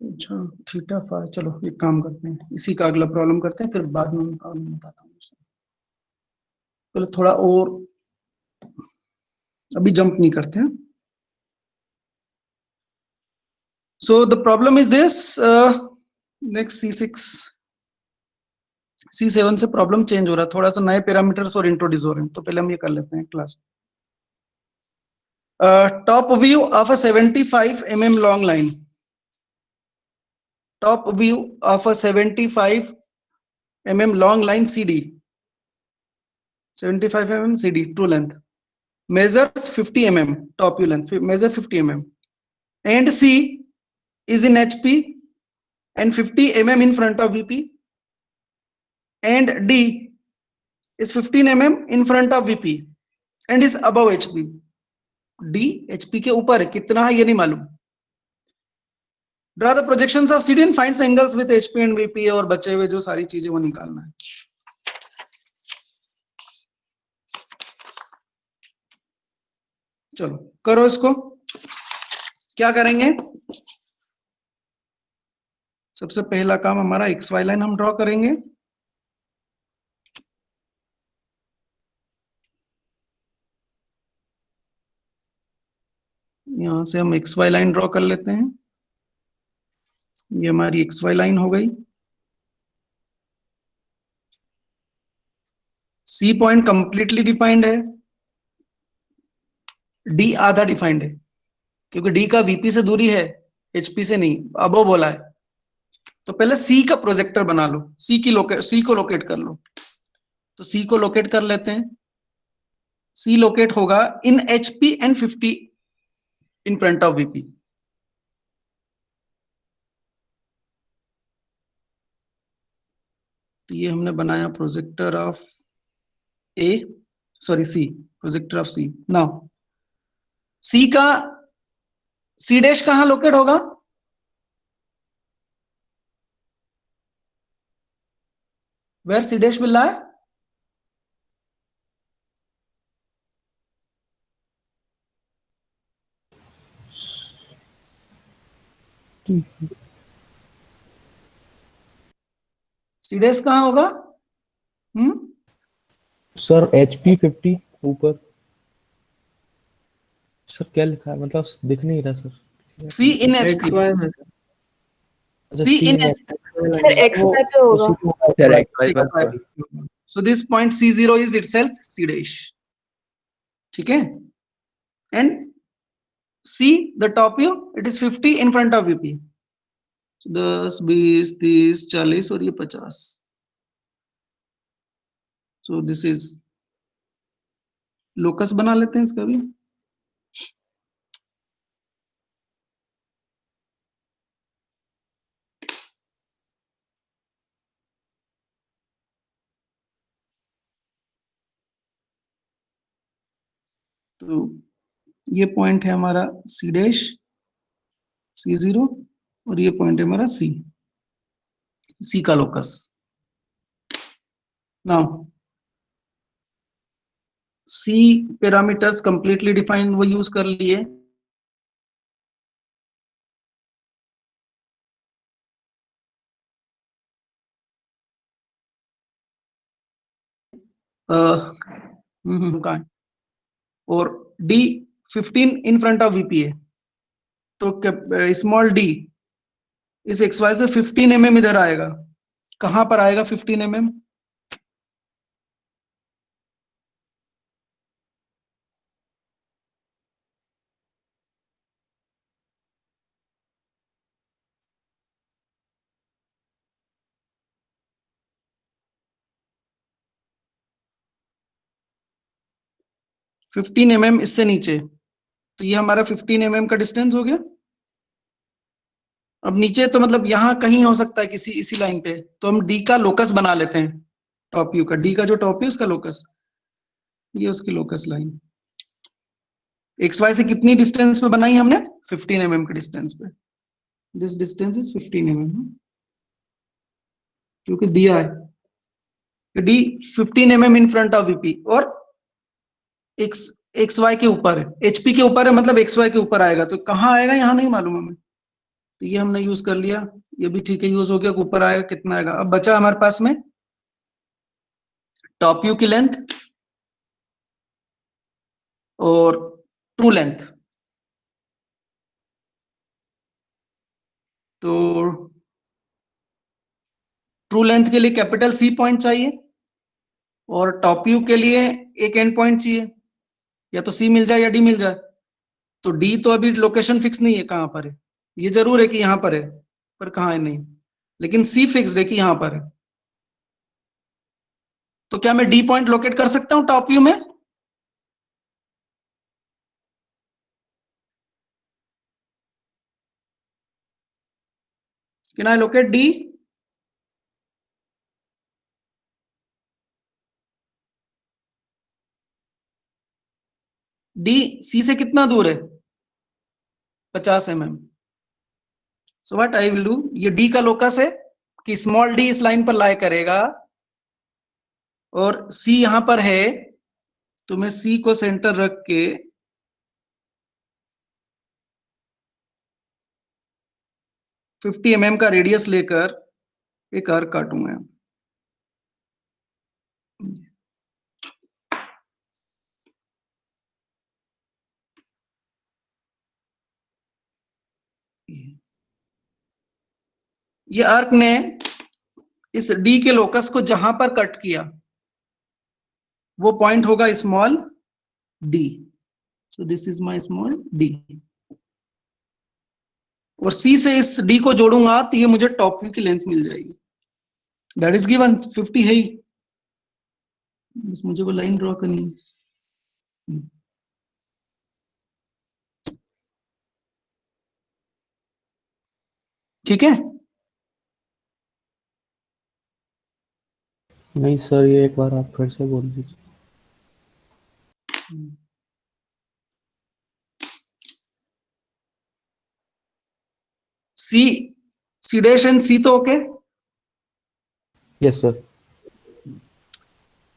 अच्छा थीटा फाई, चलो एक काम करते हैं, इसी का अगला प्रॉब्लम करते हैं, फिर बाद में प्रॉब्लम बताता हूँ। पहले थोड़ा और, अभी जंप नहीं करते हैं। So the problem is this, next C6 C7 से प्रॉब्लम चेंज हो रहा है, थोड़ा सा नए पैरामीटर्स और इंट्रोड्यूस हो रहे हैं, तो पहले हम ये कर लेते हैं class. Top view of a 75 mm long line, top view of a 75 mm long line CD, 75 mm CD true length, measures 50 mm top view length, measure 50 mm, and C is in HP and 50 mm in front of VP, and D is 15 mm in front of VP and is above HP. D HP के ऊपर है, कितना है ये नहीं मालूम। Draw the projections of CD and finds angles with HP and VP, और बचे हुए जो सारी चीजें वो निकालना है। चलो करो इसको। क्या करेंगे, सबसे पहला काम हमारा XY लाइन हम ड्रॉ करेंगे। यहां से हम XY लाइन ड्रॉ कर लेते हैं। ये हमारी XY लाइन हो गई। C पॉइंट कंप्लीटली डिफाइंड है, D आधा डिफाइंड है, क्योंकि D का VP से दूरी है, HP से नहीं, अबो बोला है। तो पहले C का प्रोजेक्टर बना लो, C को लोकेट कर लो। तो C को लोकेट कर लेते हैं। C लोकेट होगा in HP and 50 in front of VP। तो ये हमने बनाया projector of C, projector of C। Now C का C डैश कहां लोकेट होगा? Where C dash will lie? C dash कहां होगा? सर HP 50 ऊपर। सर क्या लिखा है, मतलब दिख नहीं रहा sir. C in HP, XY में अच्छा, C in में- सर XY पे होगा। सर XY पर। so this point C0 is itself C dash, ठीक है। and C the top view, it is 50 in front of VP, 10 20 30 40 और ये 50। so this is लोकस बना लेते हैं इसका भी। तो ये पॉइंट है हमारा C डैश, C0, और ये पॉइंट है हमारा C का locus. Now C parameters completely defined वो यूज कर लिए। कहाँ है? और D 15 in front of VP है, तो स्मॉल d इस XY से 15 mm इधर आएगा। कहां पर आएगा 15 mm? $15 mm इससे नीचे। तो ये हमारा 15 mm का डिस्टेंस हो गया। अब नीचे तो मतलब यहां कहीं हो सकता है किसी इसी लाइन पे, तो हम D का लोकस बना लेते हैं। टॉप व्यू का D का जो टॉप व्यू उसका लोकस, ये उसकी लोकस लाइन। XY से कितनी डिस्टेंस पे बनाई हमने? 15 mm के डिस्टेंस पे। दिस डिस्टेंस इज 15 mm, क्योंकि दिया है D 15 mm in front of VP, और XY के ऊपर है, HP के ऊपर है, मतलब XY के ऊपर आएगा। तो कहाँ आएगा यहाँ नहीं मालूम हमें, तो ये हमने यूज कर लिया। ये भी ठीक है, यूज हो गया। ऊपर आएगा कितना आएगा। अब बचा हमारे पास में टॉप व्यू की लेंथ और ट्रू लेंथ। तो ट्रू लेंथ के लिए कैपिटल C पॉइंट चाहिए, और टॉप व्यू के लिए एक एंड पॉइंट चाहिए, या तो C मिल जाए या D मिल जाए। तो D तो अभी लोकेशन फिक्स नहीं है कहां पर है। ये जरूर है कि यहां पर है, पर कहां है नहीं, लेकिन C फिक्स है कि यहां पर है। तो क्या मैं D पॉइंट लोकेट कर सकता हूं टॉप व्यू में? Can I locate D? D C से कितना दूर है? 50 mm। So what I will do, ये D का लोकस है कि स्मॉल d इस लाइन पर लाई करेगा, और C यहां पर है, तो मैं C को सेंटर रख के 50 mm का रेडियस लेकर एक आर्क काटूंगा। ये आर्क ने इस डी के लोकस को जहां पर कट किया वो पॉइंट होगा small D. So this is my small D. और सी से इस डी को जोड़ूंगा तो ये मुझे टॉप व्यू की लेंथ मिल जाएगी। दैट इज गिवन 50 है ही, बस मुझे वो लाइन ड्रॉ करनी है। ठीक है। नहीं सर, ये एक बार आप फिर से बोल दीजिए। सी सी डैश एंड सी तो ओके। Yes sir.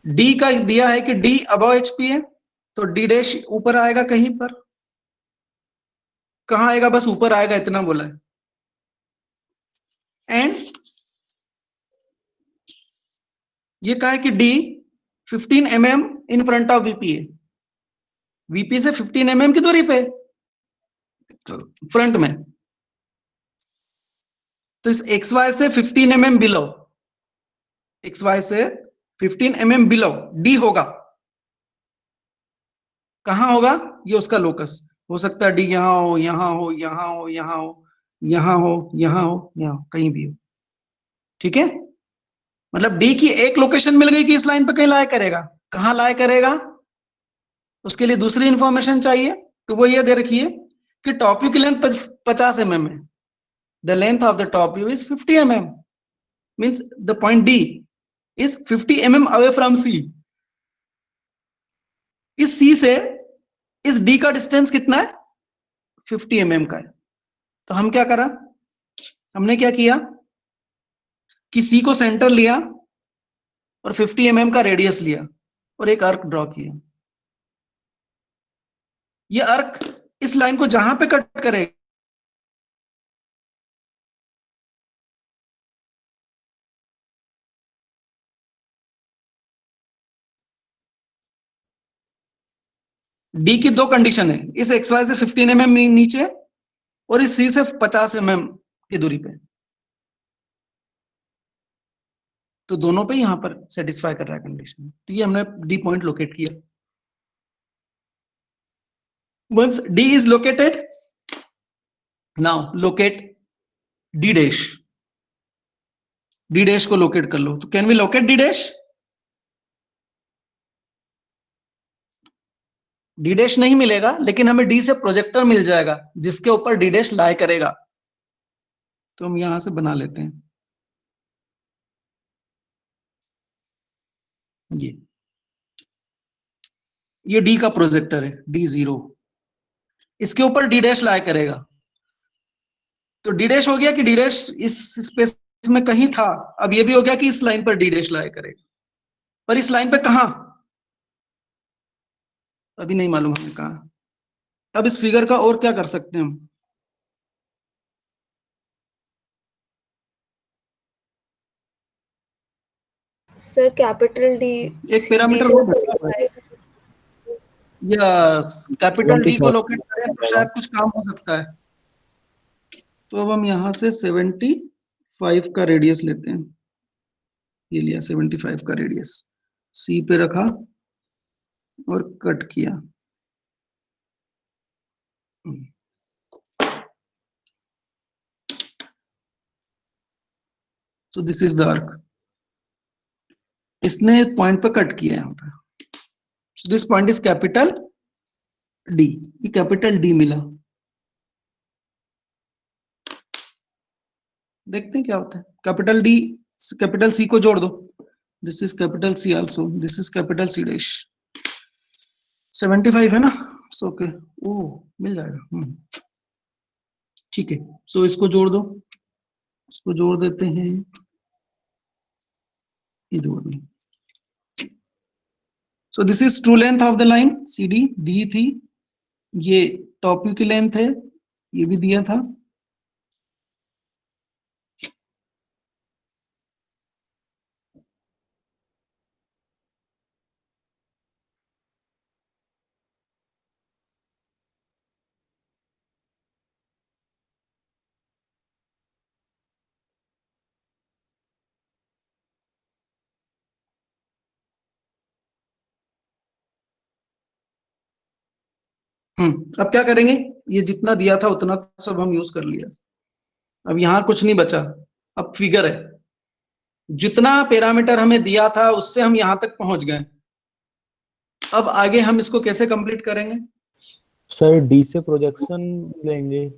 डी का दिया है कि डी अबव एचपी है, तो डी डैश ऊपर आएगा कहीं पर। कहां आएगा? बस ऊपर आएगा, इतना बोला है। एंड ये कहा है कि D 15 mm in front of VP है। वीपी से 15 mm की दूरी पे फ्रंट में, तो इस एक्स वाई से 15 mm बिलो, एक्स वाई से 15 mm बिलो डी होगा। कहां होगा? ये उसका लोकस हो सकता है। डी यहां हो, यहां हो, यहां हो, यहां हो, यहां हो, यहां हो, यहां कहीं भी हो। ठीक है, मतलब डी की एक लोकेशन मिल गई कि इस लाइन पे कहीं लाया करेगा। कहां लाया करेगा? उसके लिए दूसरी इंफॉर्मेशन चाहिए, तो वो ये दे रखी है कि टॉप व्यू की लेंथ 50 mm है। The length of the top view is 50 mm, means the point D is 50 mm away from C. इस सी से इस डी का डिस्टेंस कितना है? 50 mm का है। तो हम क्या करा? हमने क्या किया कि सी को सेंटर लिया और 50 mm का रेडियस लिया और एक आर्क ड्रॉ किया। ये आर्क इस लाइन को जहां पे कट करेगा डी की दो कंडीशन है, इस एक्स वाई से 15 mm नीचे और इस सी से 50 mm की दूरी पे, तो दोनों पे यहां पर सेटिस्फाई कर रहा है कंडीशन। तो ये हमने डी पॉइंट लोकेट किया। Once D is located, now locate D dash. D dash को लोकेट कर लो। तो can we locate D dash? D dash नहीं मिलेगा, लेकिन हमें डी से प्रोजेक्टर मिल जाएगा जिसके ऊपर डी डैश लाई करेगा। तो हम यहां से बना लेते हैं ये डी का प्रोजेक्टर है, D0। इसके ऊपर डी डैश लाया करेगा। तो डी डैश हो गया कि डी डैश इस स्पेस में कहीं था। अब ये भी हो गया कि इस लाइन पर डी डैश लाया करेगा, पर इस लाइन पे कहां अभी नहीं मालूम हमें कहां। अब इस फिगर का और क्या कर सकते हैं हम? सर कैपिटल डी एक पैरामीटर और घटा है। या कैपिटल डी को लोकेट करें तो शायद कुछ काम हो सकता है। तो अब हम यहां से 75 का रेडियस लेते हैं। ये लिया 75 का रेडियस, सी पे रखा और कट किया। So this is the arc. इसने पॉइंट पे कट किया यहाँ पे। So this point is capital D. ये कैपिटल D मिला। देखते हैं क्या होता है। कैपिटल D कैपिटल C को जोड़ दो। This is capital C also. This is capital C dash. 75 है ना? So okay. ओह मिल जाएगा। ठीक है। So इसको जोड़ दो। इसको जोड़ देते हैं। ये जोड़ दें। So this is true length of the line CD दी थी। ये टॉप व्यू की लेंथ है, ये भी दिया था। अब क्या करेंगे, ये जितना दिया था उतना सब हम यूज कर लिया, अब यहाँ कुछ नहीं बचा, अब फिगर है, जितना पैरामीटर हमें दिया था उससे हम यहाँ तक पहुंच गए, अब आगे हम इसको कैसे कंप्लीट करेंगे? सर डी से प्रोजेक्शन लेंगे।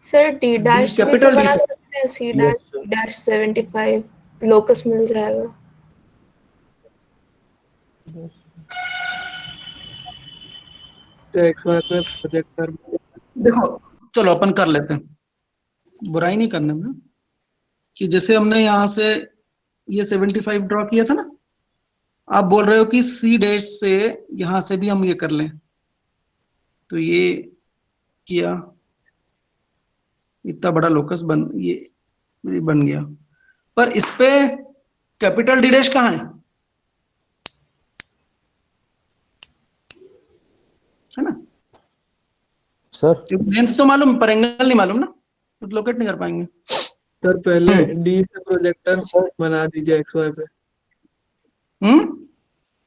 सर डी डैश भी तो कैपिटल डी बना से। सकते हैं, C dash, Yes, sir. D dash 75 locus मिल जाएगा। तो XY पे प्रोजेक्ट कर। देखो चलो अपन कर लेते हैं, बुराई नहीं करने में, कि जैसे हमने यहाँ से ये 75 ड्रॉ किया था ना, आप बोल रहे हो कि सी डैश से यहां से भी हम ये कर लें, तो ये किया, इतना बड़ा लोकस ये बन गया, पर इस पे कैपिटल डी डैश कहाँ है ना? सर लेंथ तो मालूम पर एंगल नहीं मालूम ना, तो लोकेट नहीं कर पाएंगे। सर पहले डी से प्रोजेक्टर बना दीजिए XY पे,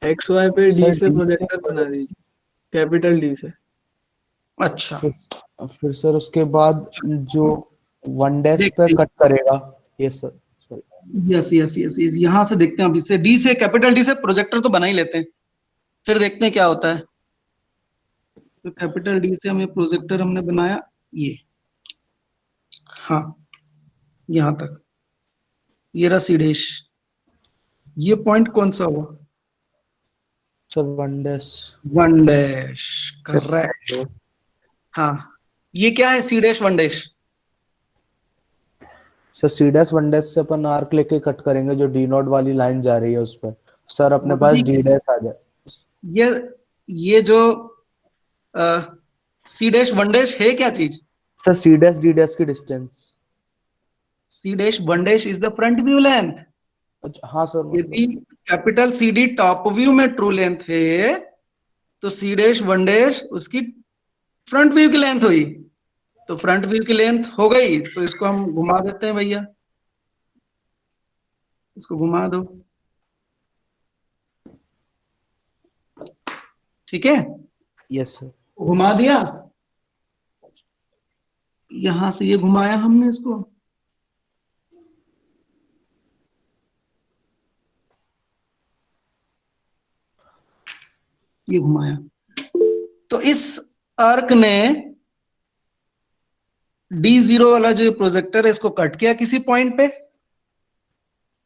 XY पे डी सर, से D प्रोजेक्टर बना दीजिए, कैपिटल डी से। अच्छा फिर सर उसके बाद जो 1 डैश पे देखते हैं। कट करेगा, yes sir, sorry, yes yes yes yes, यहां से देखते हैं, अब इससे डी से कैपिटल डी से प्रोजेक्टर तो बना ही लेते हैं, फिर देखते हैं क्या होता है। तो कैपिटल डी से हमें प्रोजेक्टर हमने बनाया ये, हाँ यहां तक, ये रहा सी डैश, ये पॉइंट कौन सा हुआ? Sir 1 dash. 1 dash, correct. हाँ ये क्या है, C dash 1 dash? Sir C dash 1 dash से अपन आर्क लेके कट करेंगे, जो डी नॉट वाली लाइन जा रही है उस पर सर अपने पास वही डी डैश आ जाए। ये जो सी डैश 1 डैश है क्या चीज? Sir C dash D dash की distance. C dash 1 dash is the front view length. हाँ सर, यदि capital C D top view में ट्रू लेंथ है, तो सी डैश 1 डैश उसकी फ्रंट व्यू की लेंथ हुई, तो फ्रंट व्यू की लेंथ हो गई, तो इसको हम घुमा देते हैं भैया, इसको घुमा दो, ठीक है, यस सर, घुमा दिया, यहां से ये घुमाया हमने इसको, ये घुमाया, तो इस आर्क ने D0 वाला जो प्रोजेक्टर है इसको कट किया किसी पॉइंट पे,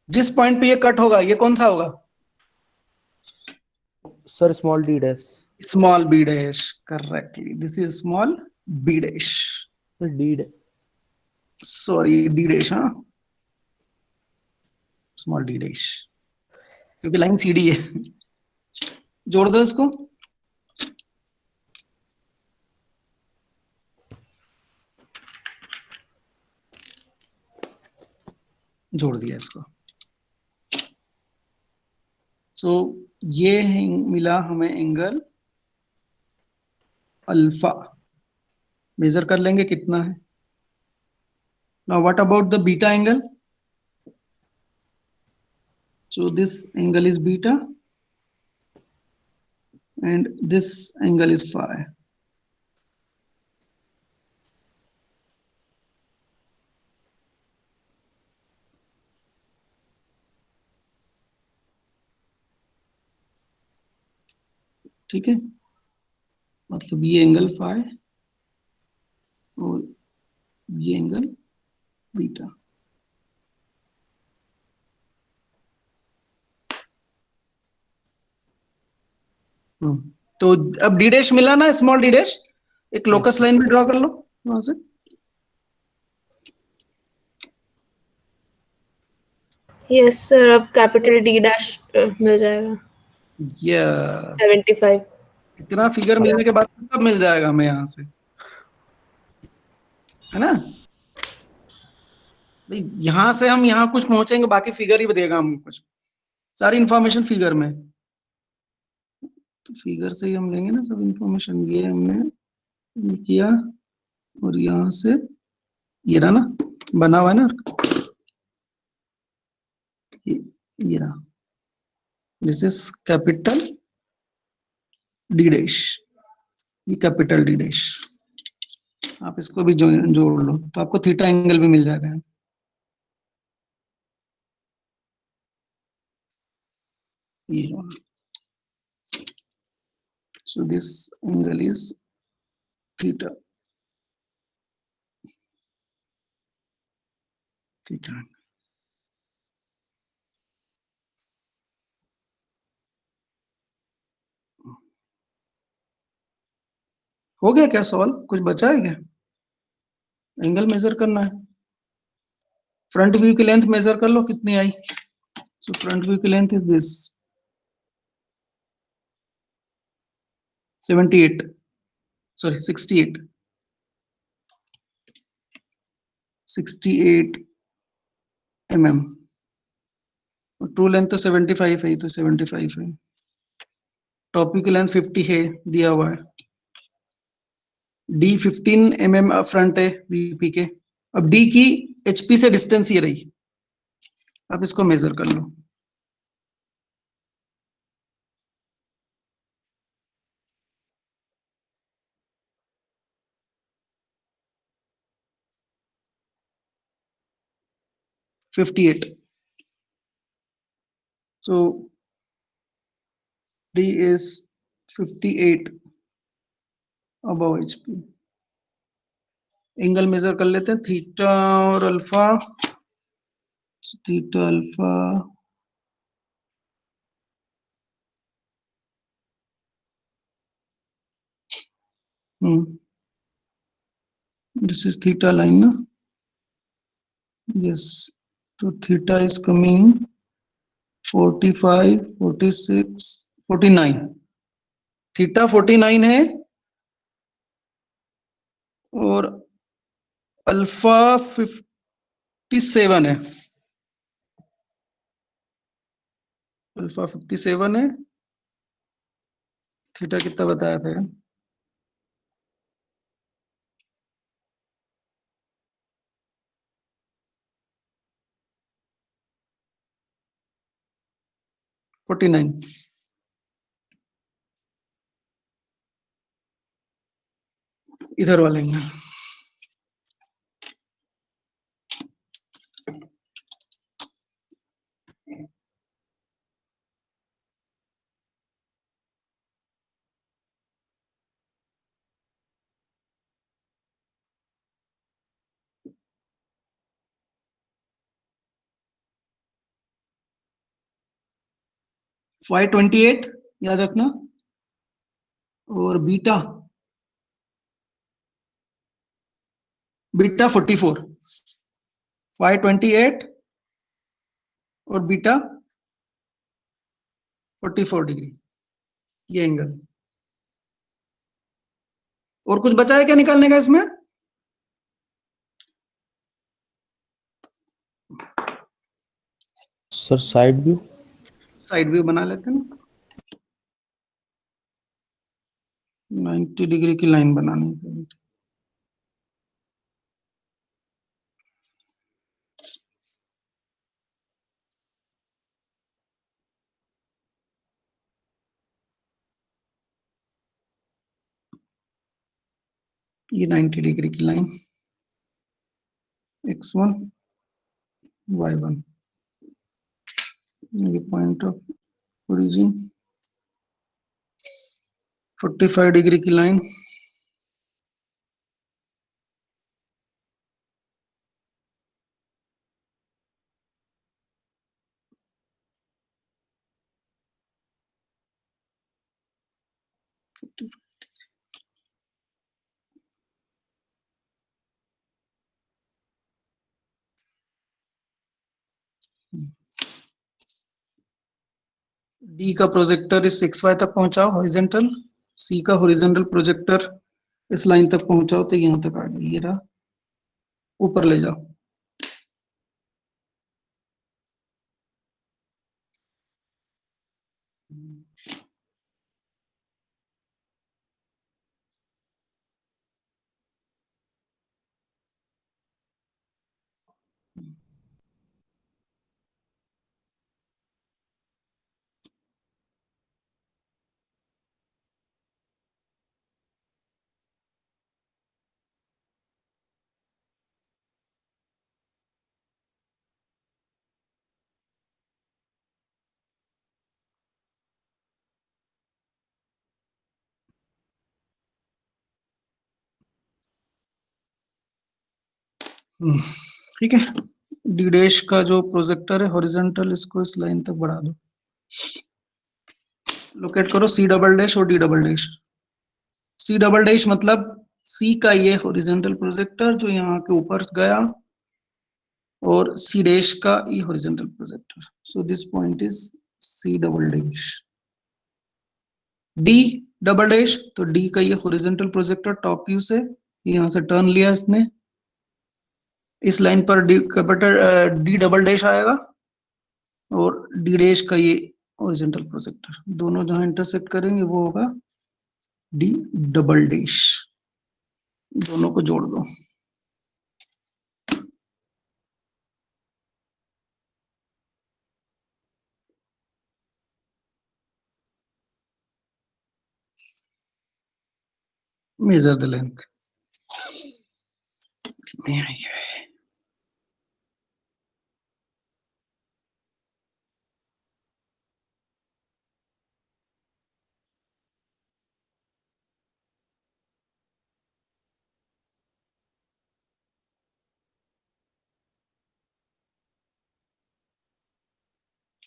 जिस पॉइंट पे ये कट होगा ये कौन सा होगा? Sir small D dash. Small B dash, correctly, this is small B dash, D dash, sorry D dash, हाँ स्मॉल डी डैश, क्योंकि लाइन सीडी है। जोड़ दो इसको, जोड़ दिया इसको, सो ये मिला हमें एंगल अल्फा, मेजर कर लेंगे कितना है। Now what about the beta angle? So this angle is beta and this angle is phi. ठीक है, मतलब ये एंगल फाई और ये एंगल बीटा। तो अब डी डैश मिला ना, स्मॉल डी डैश, एक लोकस लाइन भी ड्रॉ कर लो वहां से। यस सर, अब कैपिटल डी डैश मिल जाएगा यस, 75। इतना फिगर मिलने के बाद सब मिल जाएगा हमें यहाँ से, है ना? यहां से हम यहाँ कुछ पहुंचेंगे, बाकी फिगर ही देगा हमको कुछ, सारी इंफॉर्मेशन फिगर में, तो फिगर से ही हम लेंगे ना सब इंफॉर्मेशन। ये हमने ये किया और यहाँ से ये रहा ना, बना हुआ है ना, ये रहा, this is capital D dash, ये कैपिटल डी डैश, आप इसको भी जोड़ लो तो आपको थीटा एंगल भी मिल जाएगा। ये so this angle is theta, theta। हो गया क्या सॉल्व? कुछ बचा है क्या? एंगल मेजर करना है। फ्रंट व्यू की लेंथ मेजर कर लो कितनी आई। सो फ्रंट व्यू की length is this 78, sorry 68 mm। True length तो 75 है, तो 75 है। टॉप व्यू की लेंथ 50 है, दिया हुआ है। डी 15 mm फ्रंट है वीपी के। अब डी की एचपी से डिस्टेंस ये रही, अब इसको मेजर कर लो। $58। So D is 58 above HP। Angle measure कर लेते हैं, थीटा और alpha. Theta alpha this is theta line ना, यस। तो थीटा इज कमिंग 45, 46, 49। थीटा 49 है और अल्फा 57 है। अल्फा 57 है। थीटा कितना बताया था? 49। इधर वाले एंगल। फाइव 28 याद रखना, और बीटा बीटा 44। 528 और बीटा 44 डिग्री, ये एंगल। और कुछ बचा है क्या निकालने का इसमें? Sir side view. Side view बना लेते हैं। 90 डिग्री की लाइन बनानी है। ये 90 डिग्री की लाइन, x1 y1, ये पॉइंट ऑफ ओरिजिन। 45 डिग्री की लाइन, डी का प्रोजेक्टर इस 6y तक पहुंचाओ हॉरिजेंटल, सी का हॉरिजेंटल प्रोजेक्टर इस लाइन तक पहुंचाओ, तो यहां तक आ गई, ये रहा। ऊपर ले जाओ। ठीक है, डी डैश का जो प्रोजेक्टर है हॉरिजॉन्टल, इसको इस लाइन तक बढ़ा दो। लोकेट करो सी डबल डैश और D double dash. C double dash मतलब सी का ये हॉरिजॉन्टल प्रोजेक्टर जो यहाँ के ऊपर गया, और सी डैश का ये horizontal projector. So this point is C double dash. D double dash, तो डी का ये हॉरिजॉन्टल प्रोजेक्टर टॉप व्यू से यहाँ से टर्न लिया इसने, इस लाइन पर D capital D double dash आएगा, और डी डैश का ये हॉरिजॉन्टल प्रोजेक्टर, दोनों जहां इंटरसेक्ट करेंगे वो होगा डी डबल डैश। दोनों को जोड़ दो। मेजर द लेंथ, कितनी आई है?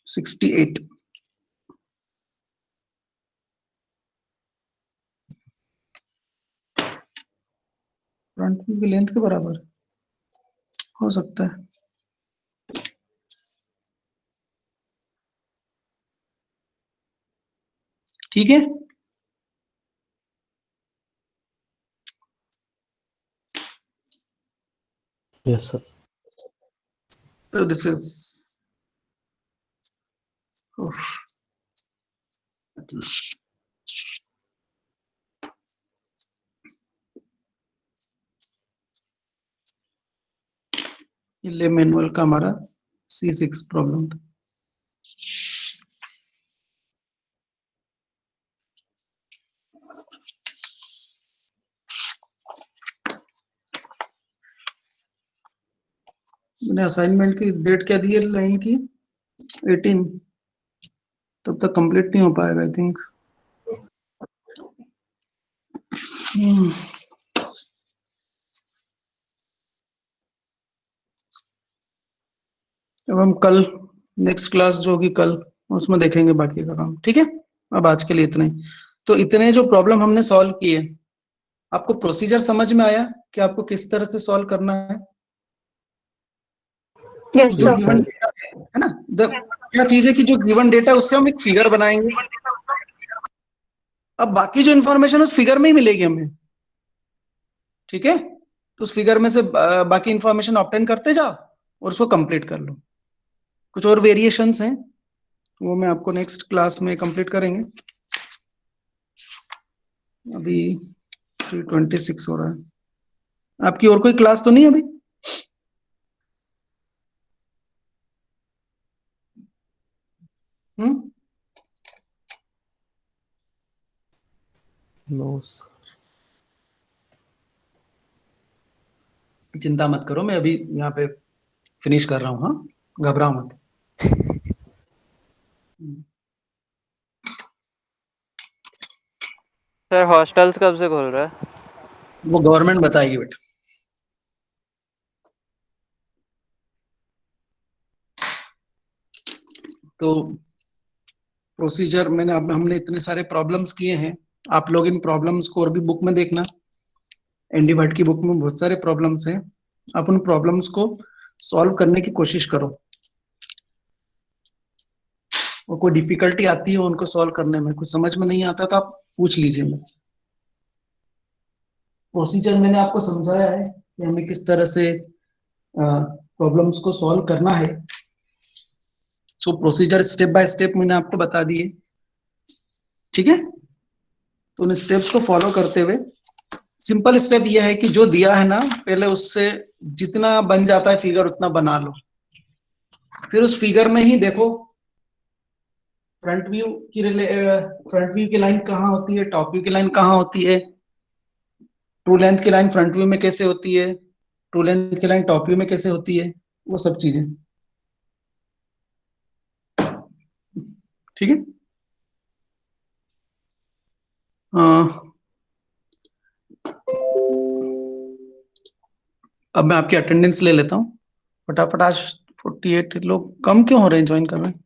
Sixty eight. फ्रंट व्यू की लेंथ के बराबर हो सकता है। ठीक है, yes sir. so this is ये मैनुअल का हमारा C6 प्रॉब्लम था। मैंने असाइनमेंट की डेट क्या दी है लाइन की? 18। तब तक कंप्लीट नहीं हो पाएगा आई थिंक। अब हम कल नेक्स्ट क्लास जो होगी कल, उसमें देखेंगे बाकी का काम। ठीक है, अब आज के लिए इतना ही। तो इतने जो प्रॉब्लम हमने सॉल्व किए, आपको प्रोसीजर समझ में आया कि आपको किस तरह से सॉल्व करना है? यस जो सर। गिवन डेटा है ना, क्या चीज है कि जो गिवन डेटा है उससे हम एक फिगर बनाएंगे। अब बाकी जो इन्फॉर्मेशन उस फिगर में ही मिलेगी हमें। ठीक है, तो उस फिगर में से बाकी इन्फॉर्मेशन ऑब्टेन करते जाओ और उसको कंप्लीट कर लो। कुछ और वेरिएशंस हैं वो मैं आपको नेक्स्ट क्लास में कंप्लीट करेंगे। अभी 3:26 हो रहा है। आपकी और कोई क्लास तो नहीं अभी? नो चिंता मत करो, मैं अभी यहाँ पे फिनिश कर रहा हूँ। हाँ, घबराओ मत। सर हॉस्टल्स कब से खोल रहा है? वो गवर्नमेंट बताएगी बेटा। तो प्रोसीजर हमने इतने सारे प्रॉब्लम्स किए हैं। आप लोग इन प्रॉब्लम्स को और भी बुक में देखना। एनडी भट्ट की बुक में बहुत सारे प्रॉब्लम्स हैं। आप उन प्रॉब्लम्स को सॉल्व करने की कोशिश करो। और कोई डिफिकल्टी आती है उनको सॉल्व करने में, कुछ समझ में नहीं आता तो आप पूछ लीजिए मुझसे। प्रोसीजर मैंने आपको समझाया है कि हमें किस तरह से प्रॉब्लम्स को सॉल्व करना है। सो प्रोसीजर स्टेप बाय स्टेप मैंने आपको बता दिए। ठीक है, तो उन स्टेप्स को फॉलो करते हुए सिंपल स्टेप यह है कि जो दिया है ना, पहले उससे जितना बन जाता है फिगर उतना बना लो। फिर उस फिगर में ही देखो फ्रंट व्यू की लाइन कहाँ होती है, टॉप व्यू की लाइन कहाँ होती है, ट्रू लेंथ की लाइन फ्रंट व्यू में कैसे होती है, ट्रू लेंथ की लाइन टॉप व्यू में कैसे होती है, वो सब चीजें। ठीक है, अब मैं आपकी अटेंडेंस ले लेता हूँ फटाफट। आज 48 लोग कम क्यों हो रहे हैं ज्वाइन कर रहे हैं?